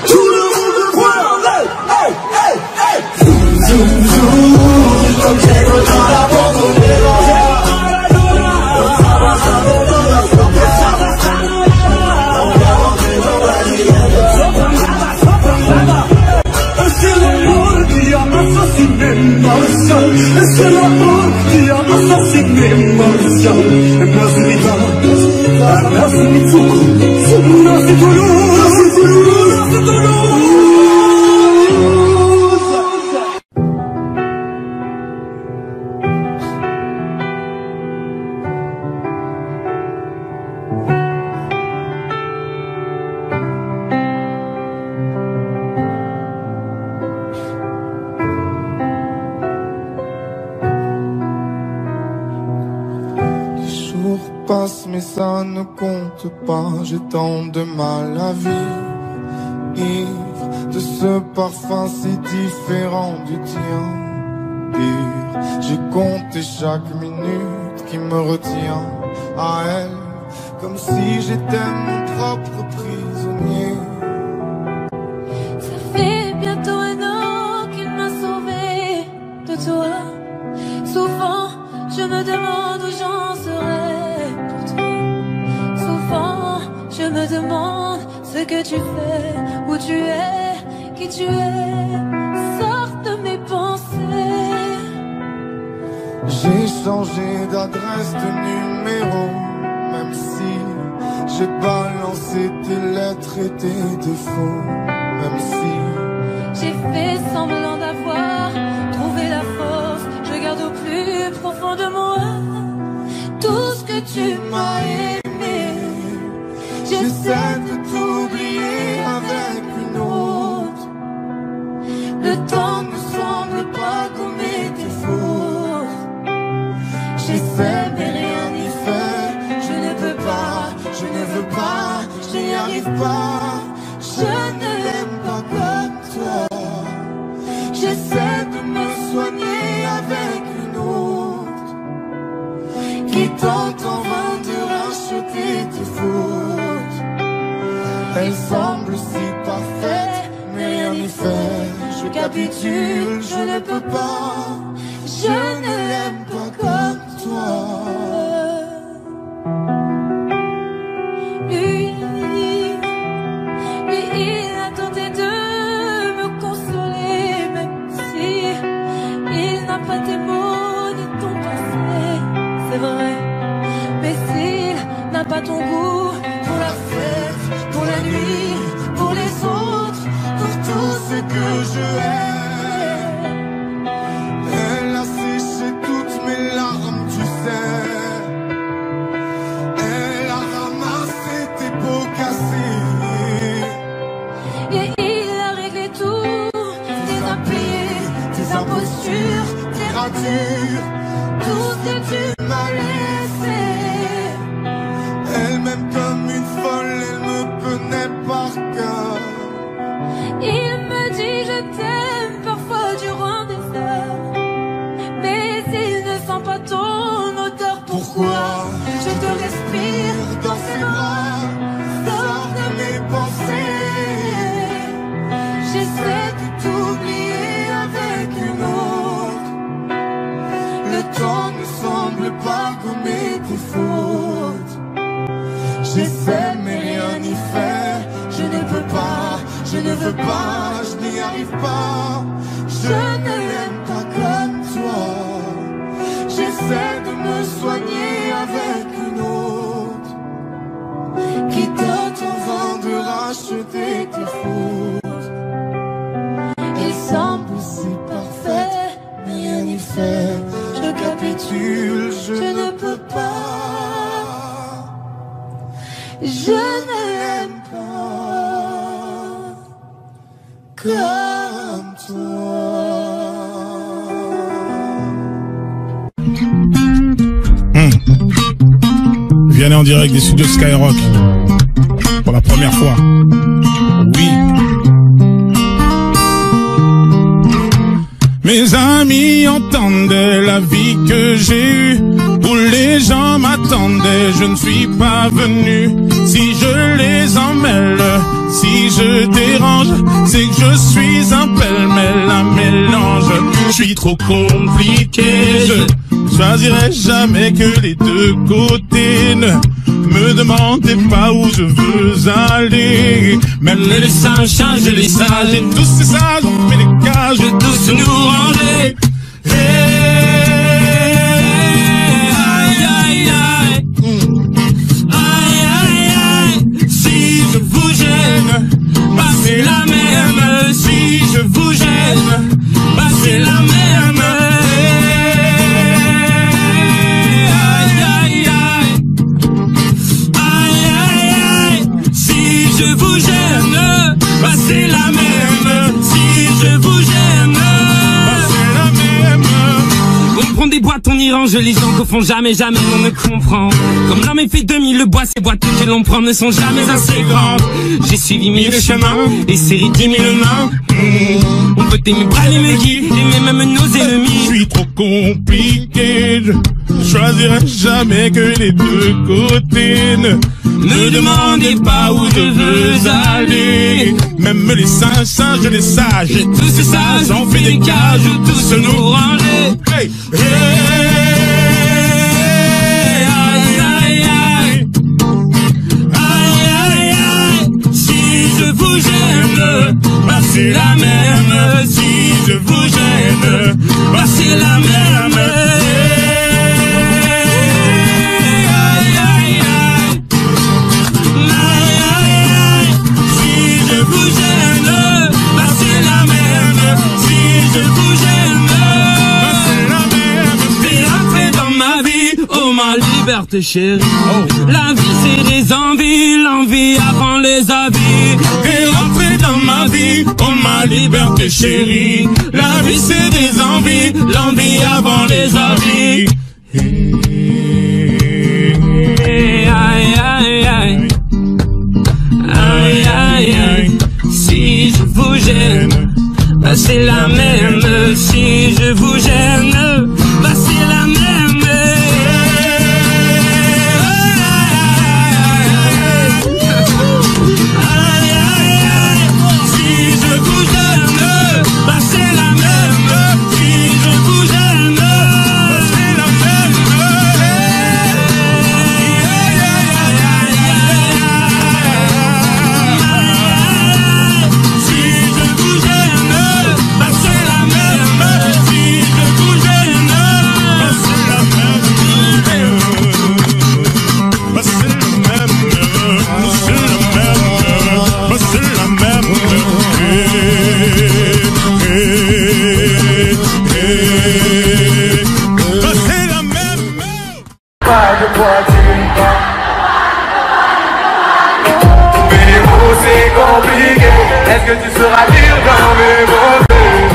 Tout le monde prend. Hey, hey, hey. Zoom, zoom, zoom. Comme j'ai dans la bombolera. C'est l'amour qui a assassiné Martial. C'est l'amour qui a assassiné Martial. Merci Rita, merci Mitsuko, merci Toulouse, merci Toulouse, merci Toulouse. Mais ça ne compte pas, j'ai tant de mal à vivre, ivre de ce parfum si différent du tien. Pire, j'ai compté chaque minute qui me retient à elle, comme si j'étais mon propre prisonnier. Ça fait bientôt 1 an qu'il m'a sauvé de toi. Souvent, je me demande où j'en serais. Je me demande ce que tu fais, où tu es, qui tu es. Sors de mes pensées. J'ai changé d'adresse, de numéro, même si j'ai balancé tes lettres et tes défauts, même si j'ai fait semblant d'avoir trouvé la force. Je garde au plus profond de moi tout ce que tu m'as aimé. J'essaie de t'oublier avec une autre. Le temps ne semble pas gommer tes fautes. J'essaie mais rien n'y fait. Je ne peux pas, je ne veux pas, je n'y arrive pas. Je ne l'aime pas comme toi. J'essaie de me soigner avec une autre qui tente en vain de racheter tes fautes. Elle semble si parfaite, mais rien n'y fait. Je capitule, je ne peux pas. Je ne l'aime pas comme toi. Lui, il a tenté de me consoler, même si il n'a pas tes mots ni ton passé. C'est vrai, mais s'il n'a pas ton goût pour la fête, pour la nuit, pour les autres, pour tout ce que je hais. Elle a séché toutes mes larmes, tu sais. Elle a ramassé tes pots cassés. Et il a réglé tout, tes impayés, tes impostures, tes ratures, tout ce que tu m'as laissé. Elle m'aime comme une folle, elle me connaît par cœur. Il me dit je t'aime, J'essaie mais rien n'y fait. Je ne peux pas, je ne veux pas, je n'y arrive pas. Je ne l'aime pas comme toi. J'essaie de me soigner avec une autre qui tente en vain de racheter tes fautes. Il semble Si parfait, mais rien n'y fait. Je capitule, je ne peux pas. Je ne l'aime pas comme toi. Viens en direct des studios Skyrock pour la première fois. Oui. Mes amis entendaient la vie que j'ai eue, où les gens m'attendaient, je ne suis pas venu. Si je les emmêle, si je dérange, c'est que je suis un pêle-mêle, un mélange. Je suis trop compliqué, je choisirai jamais que les deux côtés. Ne me demandez pas où je veux aller. Même les singes changent les sages, et tous ces sages ont fait des cages, tous nous ranger. Aïe aïe aïe, aïe aïe aïe. Si je vous gêne, bah c'est la même. Si je vous gêne, bah c'est la même. C'est la même, si je vous gêne, c'est la même. On prend des boîtes, on y range, les gens que font jamais, jamais on ne comprend. Comme l'homme est fait 2000, le bois, ces boîtes que l'on prend ne sont jamais assez grandes. J'ai suivi 1000 chemins, et serré 10 000 mains. On peut aimer bras et me guider, aimer même nos ennemis. Je suis trop compliqué, je choisirai jamais que les deux côtés. Ne me demandez pas où je veux aller. Même les singes, singes, les sages, et tous ces sages ont fait des cages, tous nous ranger. Hey, hey, aïe, aïe, aïe, aïe, aïe, aïe. Si je vous gêne, bah c'est la même. Si je vous gêne, bah c'est la même. Liberté chérie, la vie c'est des envies, l'envie avant les avis. Et rentrer dans ma vie, oh ma liberté chérie, la vie c'est des envies, l'envie avant les avis. Aïe aïe aïe, aïe aïe aïe. Si je vous gêne, bah c'est la même. Si je vous gêne, bah c'est la même. Est-ce que tu seras libre dans mes beautés?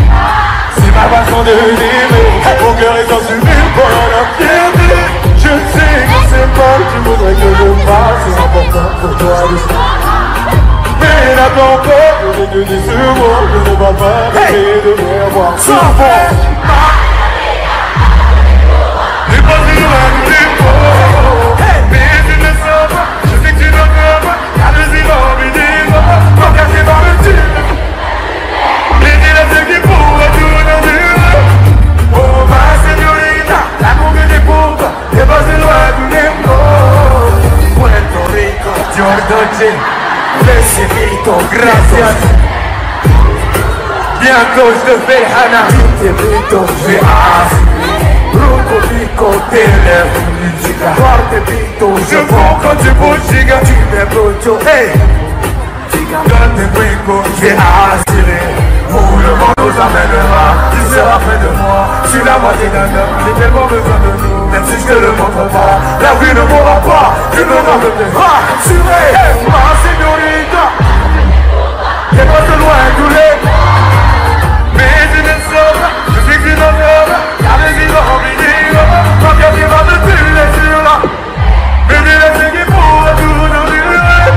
C'est ma façon de vivre. Mon cœur est consumé par la fierté. Je sais que c'est pas que tu voudrais que je fasse. C'est important pour toi de ça. Mais n'attends pas que je te dise ce mot. Je ne vais pas rêver de me voir sans faire. J'ai pas dit loin du tempo. Mais tu ne sens pas. Je sais que tu ne veux pas. Y'a des envies d'immots. Pour cacher dans le tube. Les dilatés qui pourraient tout endurer. Oh ma señorita, l'amour que j'ai pour toi est passé loin du tempo. Puerto Rico. noche, recibito, gracias. Bientôt je te fais le hana, te invito, je Bruco pico, téléphone, giga. Forte pito, je fonco, tu bougiga. Tu me bruto, hey. Quand te brinco, j'ai assuré. Où le monde nous amènera, tu seras près de moi. Je suis la moitié d'un homme, j'ai tellement besoin de nous. Même si je te le montre pas, la vie ne mourra pas. Tu me rappelleras, assuré, ma signorita. T'es pas de loin, tous les. Mais tu ne sauras, je sais que tu n'en auras. Avec les obliges, quand tu vas de tuer sur là. Mais tu laisses qui pour tout nous durer.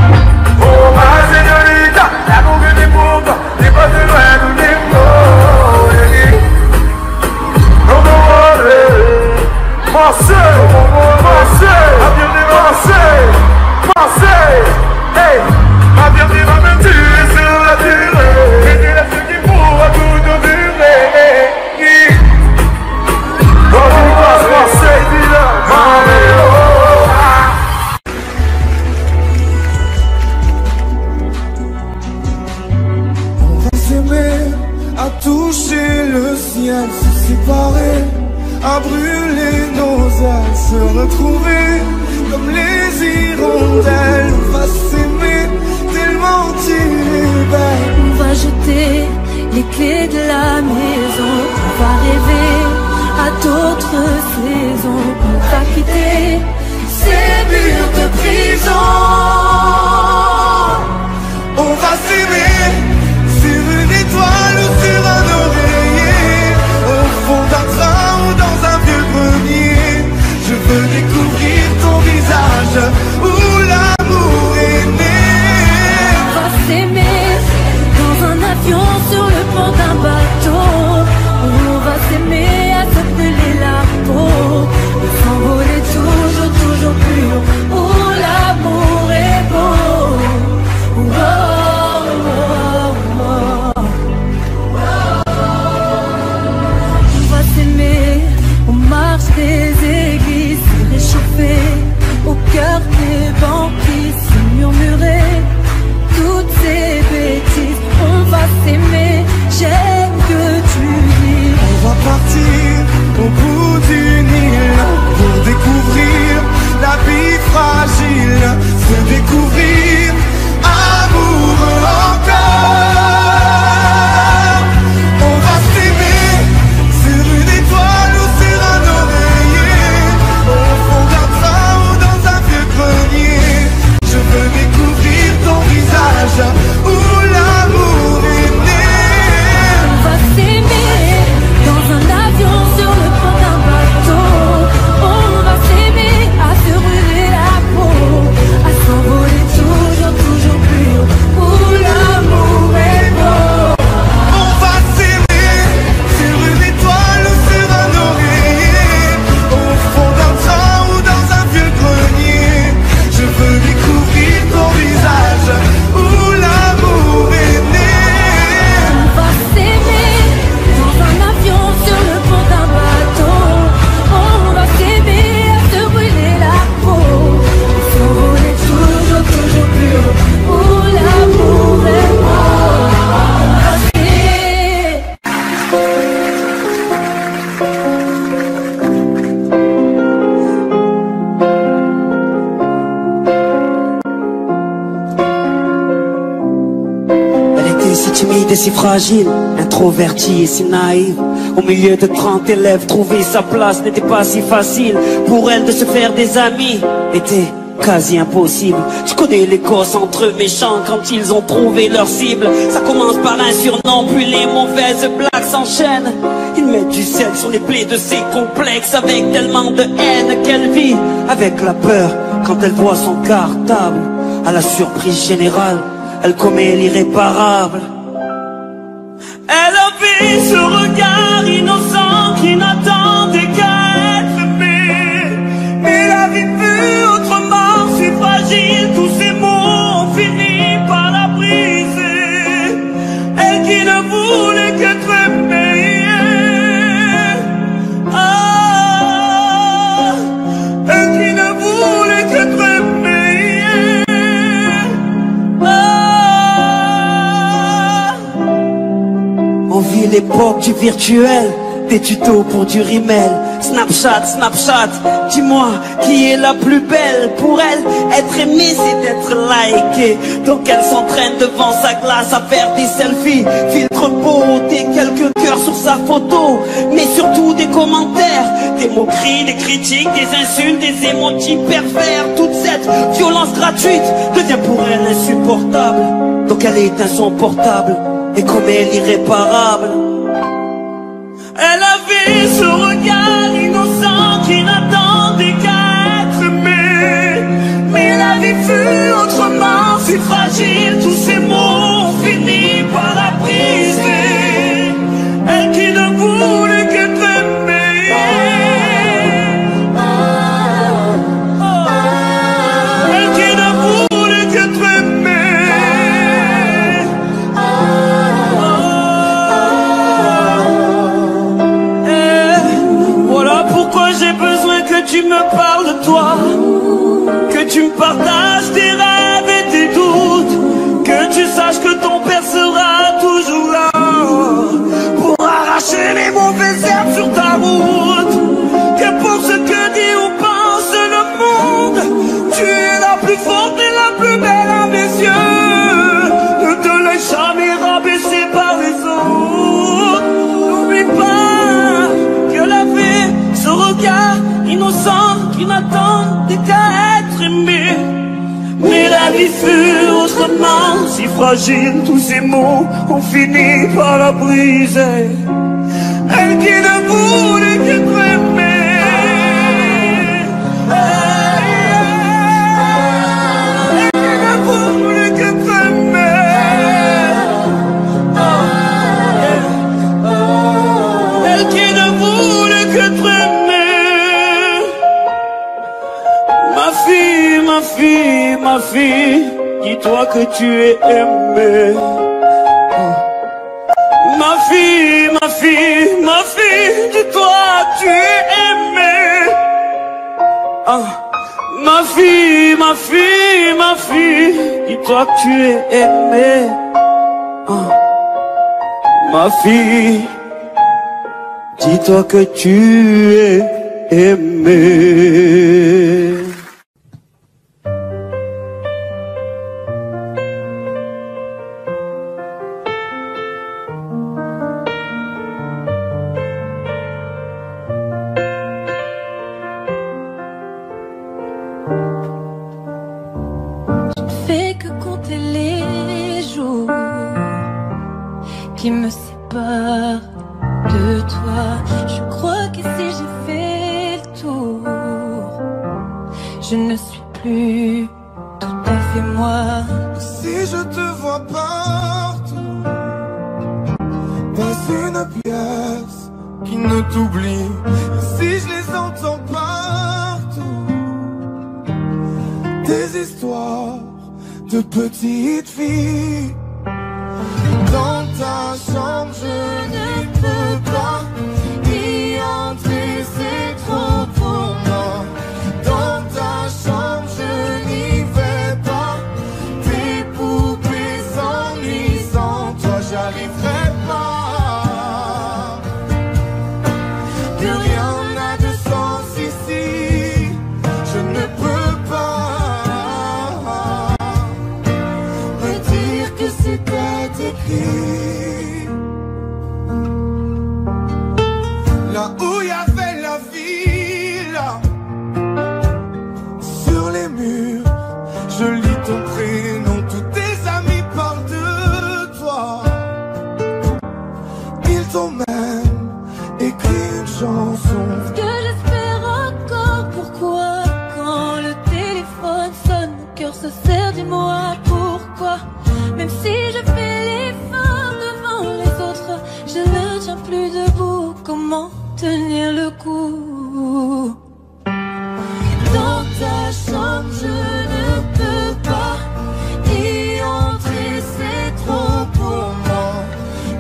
Oh ma signorita, l'amour que t'es pour toi, t'es pas de loin, tous les mots. Non, non, allez. Marseille, Marseille, hey, ma bienvenue va me tuer sur la durée. Mais tu laisses qui pour tout nous durer. Quand tu passes Marseille, dis-le, On va s'aimer, à toucher le ciel, se séparer, à brûler nos ailes, se retrouver comme les hirondelles. On va s'aimer tellement tu es belle. On va jeter les clés de la maison. On va rêver à d'autres saisons. On va quitter ces murs de prison. On va s'aimer sur une étoile ou sur un oreiller, au fond d'un train ou dans un vieux grenier. Je veux découvrir ton visage où l'amour est né. On va s'aimer dans un avion sur le pont d'un bateau. On va s'aimer à se brûler la peau, et s'envoler toujours, toujours plus haut. Oh, l'amour est beau. Oh, oh, oh, oh. On va s'aimer aux marches des églises, se réchauffer au cœur des banquises, se murmurer toutes ces bêtises. On va s'aimer, j'aime que tu dis. On va partir au bout d'une île pour découvrir la vie fragile, se découvrir amoureux encore. On va s'aimer sur une étoile ou sur un oreiller, au fond d'un train ou dans un vieux grenier. Je veux découvrir ton visage où l'amour est né. On va s'aimer dans un avion sur le pont d'un bateau. On va s'aimer à se brûler la peau, à s'envoler toujours, toujours plus haut. Où l'amour est beau. On va s'aimer sur une étoile ou sur un oreiller, au fond d'un train ou dans un vieux grenier. Je veux découvrir ton visage où l'amour est né. On va s'aimer dans un avion sur le pont d'un bateau. On va s'aimer à se brûler la peau, à s'envoler toujours, toujours plus haut. Où l'amour est beau. On va s'aimer. Elle était si timide et si fragile, introvertie et si naïve. Au milieu de 30 élèves, trouver sa place n'était pas si facile. Pour elle de se faire des amis était quasi impossible. Tu connais les gosses entre eux méchants quand ils ont trouvé leur cible. Ça commence par un surnom, puis les mauvaises blagues s'enchaînent. Ils mettent du sel sur les plaies de ses complexes, avec tellement de haine qu'elle vit avec la peur quand elle voit son cartable. À la surprise générale, elle commet l'irréparable. Elle avait ce regard innocent qui n'attendait qu'à être aimé. Mais la vie fut autrement si fragile, tous ces mots ont fini par la briser. Elle qui ne voulait qu'être aimée. Ah, elle qui ne voulait qu'être aimée. l'époque du virtuel, des tutos pour du rimel. Snapchat, Snapchat, dis-moi qui est la plus belle. Pour elle, être aimée c'est d'être likée. Donc elle s'entraîne devant sa glace à faire des selfies. Filtre beauté, quelques cœurs sur sa photo. Mais surtout des commentaires, des moqueries, des critiques, des insultes, des émojis pervers. Toute cette violence gratuite devient pour elle insupportable. Donc elle éteint son portable et comme elle irréparable. Elle avait ce regard innocent qui n'attendait qu'à être aimé. Mais la vie fut autrement si fragile, tous ces mots ont fini par la briser. Elle qui ne voulait qu'être aimée. Elle qui ne voulait qu'être aimée. J'ai besoin que tu me parles de toi, que tu me partages tes rêves et tes doutes, que tu saches que ton père sera toujours là pour arracher les mauvaises herbes sur ta route. Que pour ce que dit ou pense le monde, tu es la plus forte et la plus belle à mes yeux. Ne te laisse jamais rabaisser par les autres. N'oublie pas que la vie, ce regard innocent qui n'attendait qu'à être aimé. Mais la vie fut autrement si fragile, tous ces mots ont fini par la briser. Elle qui ne voulait qu'être aimée. Elle qui ne voulait qu'être aimée. Elle qui ne voulait qu'être aimée. Ma fille, ma fille, ma fille, dis-toi que tu es aimée. Ma fille, ma fille, ma fille, dis-toi tu es aimée. Ma fille, ma fille, ma fille, dis-toi que tu es aimée. Ma fille, dis-toi que tu es aimée. Qui me sépare de toi. Je crois qu'ici j'ai fait le tour. Je ne suis plus tout à fait moi. Si je te vois partout, dans une pièce qui ne t'oublie, si je les entends partout, des histoires de petites filles. Dans ta chambre je ne peux pas y entrer, c'est trop pour moi. Dans ta chambre je n'y vais pas. Tes poupées s'ennuient, sans toi j'arriverai pas. Plus rien n'a de sens ici, je ne peux pas me dire que c'était écrit. Là où il y avait la ville, sur les murs, je lis ton prénom, tous tes amis parlent de toi. Ils t'ont même écrit une chanson. Ce que j'espère encore, pourquoi quand le téléphone sonne, mon cœur se serre, dis-moi pourquoi. Même si je fais l'effort devant les autres, je ne tiens plus debout. Comment tenir le coup? Dans ta chambre je ne peux pas y entrer, c'est trop pour moi.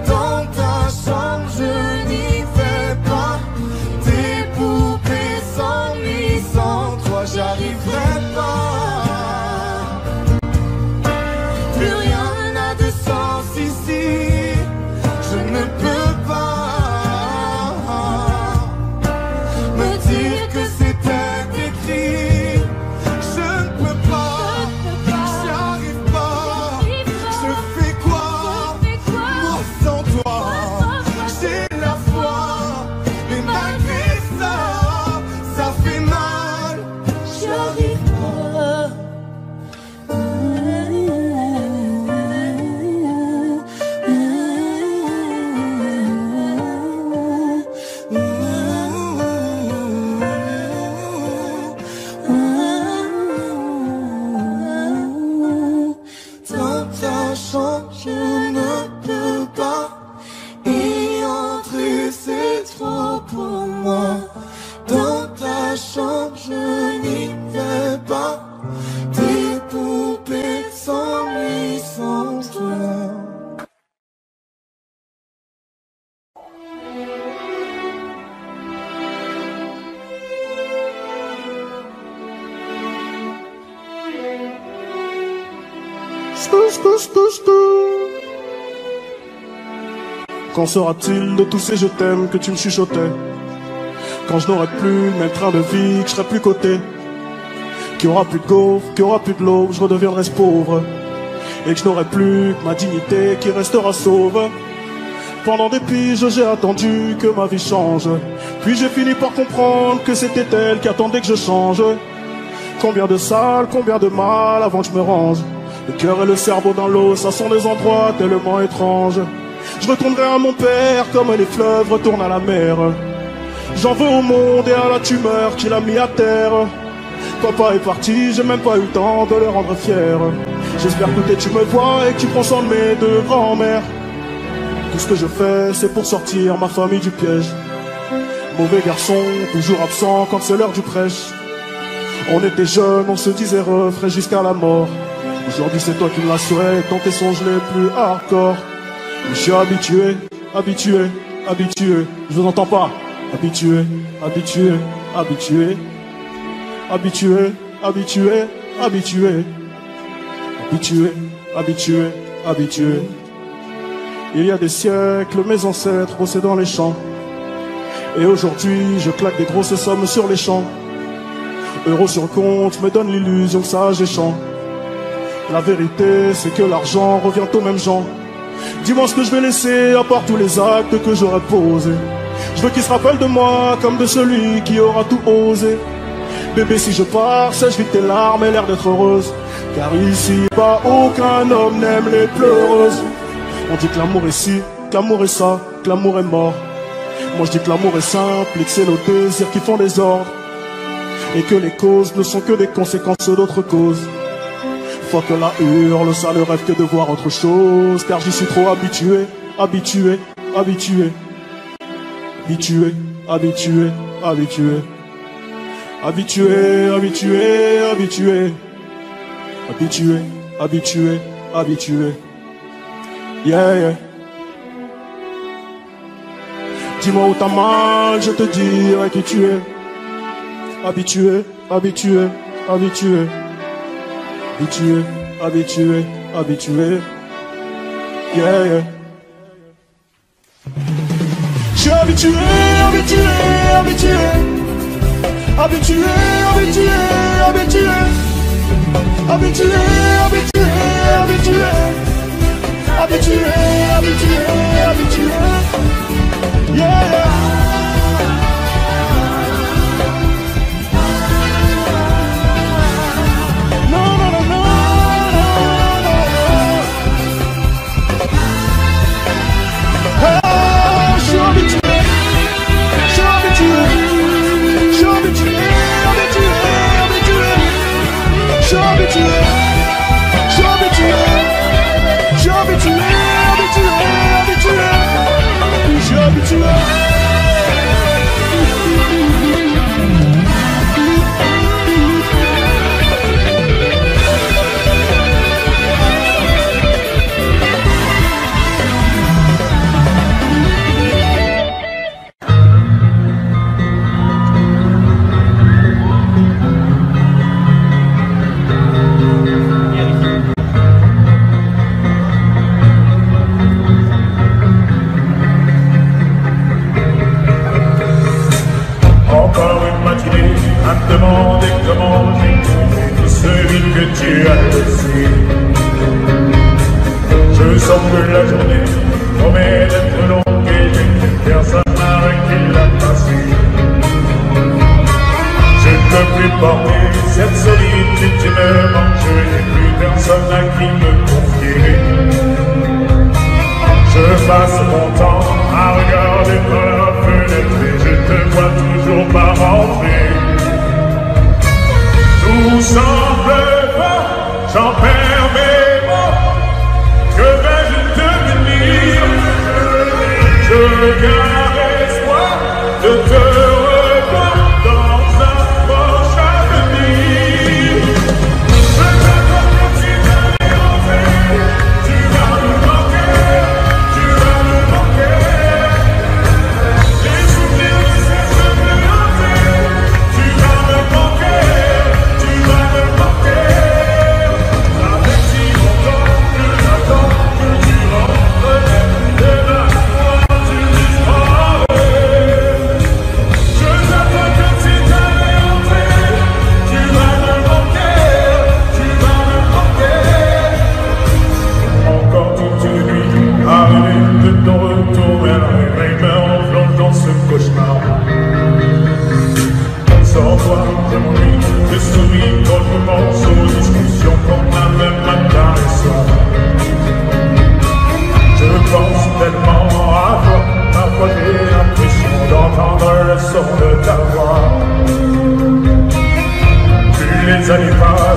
Dans ta chambre je n'y vais pas. Tes poupées s'ennuient, sans toi j'arriverai pas. Quand sera-t-il de tous ces je t'aime que tu me chuchotais? Quand je n'aurai plus le même train de vie, que je serai plus coté, qu'il n'y aura plus de gaufre, qu'il n'y aura plus de l'eau, je redeviendrai ce pauvre, et que je n'aurai plus que ma dignité qui restera sauve. Pendant des piges, j'ai attendu que ma vie change, puis j'ai fini par comprendre que c'était elle qui attendait que je change. Combien de salles, combien de mal avant que je me range. Le cœur et le cerveau dans l'eau, ça sont des endroits tellement étranges. Je retournerai à mon père comme les fleuves retournent à la mer. J'en veux au monde et à la tumeur qu'il a mis à terre. Papa est parti, j'ai même pas eu le temps de le rendre fier. J'espère que tu me vois et que tu prends soin de mes deux grands-mères. Tout ce que je fais, c'est pour sortir ma famille du piège. Mauvais garçon, toujours absent quand c'est l'heure du prêche. On était jeunes, on se disait refrain jusqu'à la mort. Aujourd'hui c'est toi qui me l'assurais, dans tes songes les plus hardcore. Je suis habitué, habitué, habitué. Je vous entends pas. Habitué, habitué, habitué. Habitué, habitué, habitué. Habitué, habitué, habitué. Il y a des siècles, mes ancêtres bossaient dans les champs. Et aujourd'hui, je claque des grosses sommes sur les champs. Euros sur le compte me donne l'illusion que ça j'échange. La vérité, c'est que l'argent revient aux mêmes gens. Dis-moi ce que je vais laisser, à part tous les actes que j'aurais posés. Je veux qu'ils se rappellent de moi, comme de celui qui aura tout osé. Bébé, si je pars, sèche vite tes larmes et l'air d'être heureuse. Car ici-bas, aucun homme n'aime les pleureuses. On dit que l'amour est ci, que l'amour est ça, que l'amour est mort. Moi je dis que l'amour est simple et que c'est nos désirs qui font des ordres. Et que les causes ne sont que des conséquences d'autres causes. Faut que la hurle, ça ne rêve que de voir autre chose. Car j'y suis trop habitué, habitué, habitué. Habitué, habitué, habitué. Habitué, habitué, habitué. Habitué, habitué, habitué. Yeah, yeah. Dis-moi où t'as mal, je te dirai qui tu es. Habitué, habitué, habitué. Habitué, habitué, habitué. Yeah, yeah. Je suis habitué, habitué, habitué. Habitué, habitué, habitué. Habitué, habitué, habitué. Habitué, habitué, habitué. Yeah, yeah.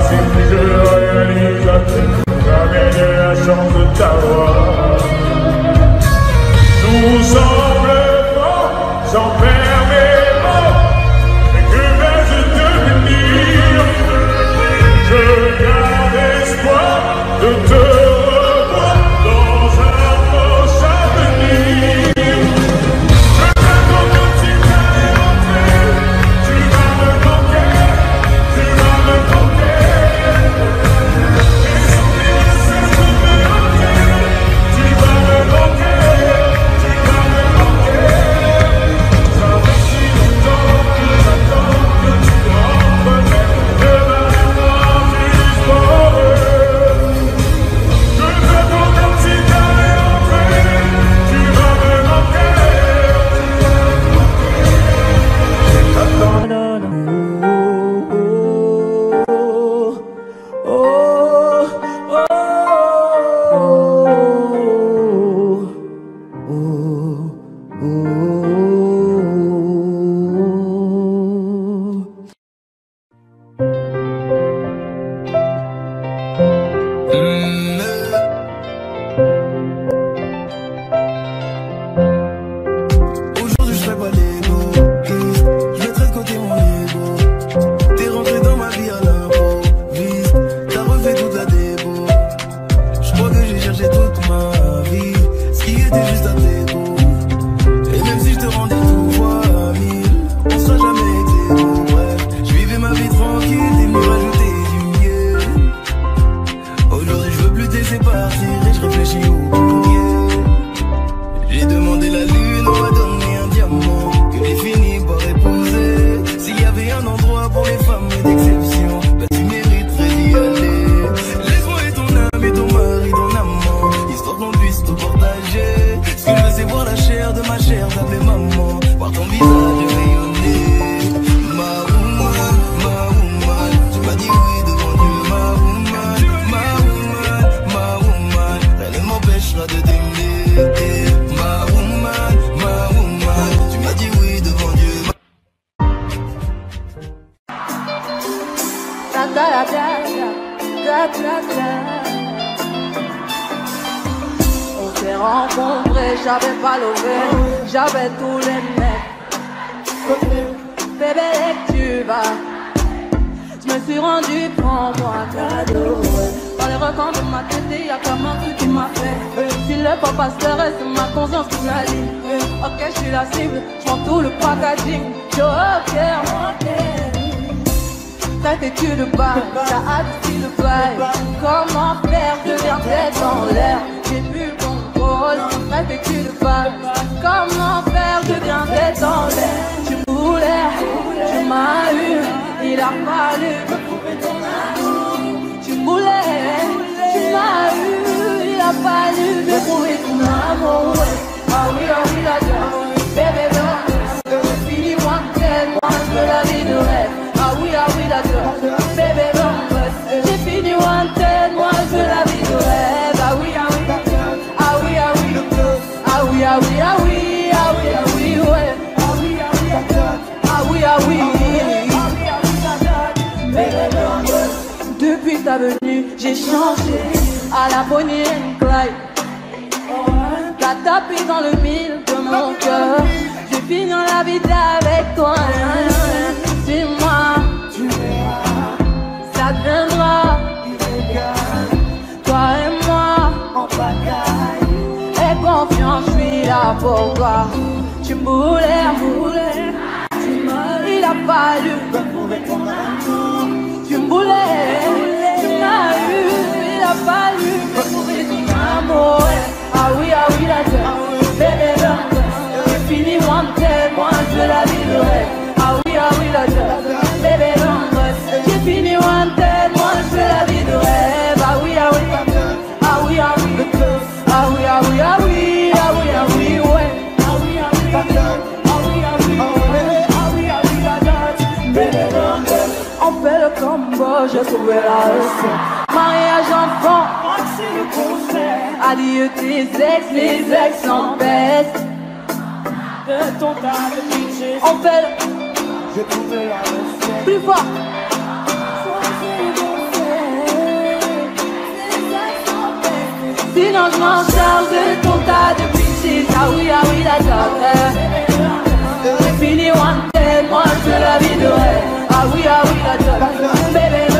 si je réalise jamais de la chance de t'avoir. Tout semble fort, j'en perds mes mots. Mais que vais-je devenir? Je garde espoir de te revoir dans un proche avenir. Je t'attends comme si t'allais rentrer. Tu vas me manquer, tu vas me manquer. Et sans rien ne cesse de me manquer. Tu vas me manquer, tu vas me manquer. Ça fait si longtemps que j'attends que tu rentres, mais demande-moi juste pour eux. Je t'attends comme si t'allais rentrer. Tu vas me manquer, Aujourd'hui je ferai pas l'ego, je mettrai de côté mon ego. T'es rentré dans ma vie à l'improviste, t'as refait toute la débo. Je crois que j'ai cherché toute ma vie ce qui était juste à débo. Et même si je te rendais tout fois mille, on sera jamais égaux. Bref, je vivais ma vie tranquille, t'es venu rajouter du miel. Aujourd'hui je veux plus te laisser partir et je réfléchis au pluriel. J'ai demandé la lune, on m'a donné un diamant que j'ai fini par épouser. S'il y avait un endroit pour les femmes d'exception, bah tu mériterais d'y aller. Laisse-moi et ton âme et ton mari, ton amant, histoire qu'on puisse tout partager. Ce que je veux c'est voir la chair de ma chair, t'appeler maman, voir ton visage rayonner. Ma woman, tu m'as dit oui devant Dieu. Ma woman, rien ne m'empêchera de t'aimer. Ma woman, tu m'as dit oui devant Dieu. Da da da da da da da. On s'est rencontrés, j'avais pas levé, j'avais tous les mecs. Bébé, dès que tu vas, je me suis rendu, prends-moi un cadeau. Dans les recoins de ma tête, il y a comme un truc qui m'a fait. Si le papa se reste, c'est ma conscience qui me la dit. Ok, je suis la cible, je prends tout le packaging. Joker, ta têtu de bail, t'as hâte de bail. Comment faire, je viens tête en l'air. J'ai plus le contrôle, ta têtu de bail. Comment faire, je viens tête en l'air. Tu voulais, tu m'as eu, il a fallu me prouver ton amour. Tu voulais, tu m'as eu, il a fallu me prouver ton amour. Ah oui, la gueule, bébé, j'ai fini moi, moi, je veux la vie de rêve. Ah oui, la gueule, bébé, j'ai fini wanted, moi je veux la vie de rêve. Ah oui, la gueule, ah oui, ouais. Ah oui, la gueule, depuis ta venue, j'ai changé à la Bonnie and Clyde. T'as tapé dans le mille de mon cœur. Je vais finir la vie avec toi. Dis-moi, ça deviendra toi et moi en bataille. Aie confiance, je suis là pour toi. Tu me voulais, il a fallu me prouver ton amour. Tu me voulais, tu m'as eu, il a fallu me prouver ton amour. Ah oui, la gueule, bébé, j'ai fini wanted, moi je veux la vie de rêve. Ah oui, la gueule, bébé, j'ai fini wanted, moi je veux la vie de rêve. Ah oui, la gueule, ah oui, ouais. On fait le combo, j'ai trouvé la recette. Mariage enfant, c'est le concert. Adieu tes ex, les ex sont bêtes. De ton tas de bitches. On fait le... J'ai trouvé la recette. Plus fort. Sinon je m'en charge de ton tas de bitches. Ah oui, d'accord. Fini one day, moi je veux la vie de rêve. Ah oui, d'accord. Bébé,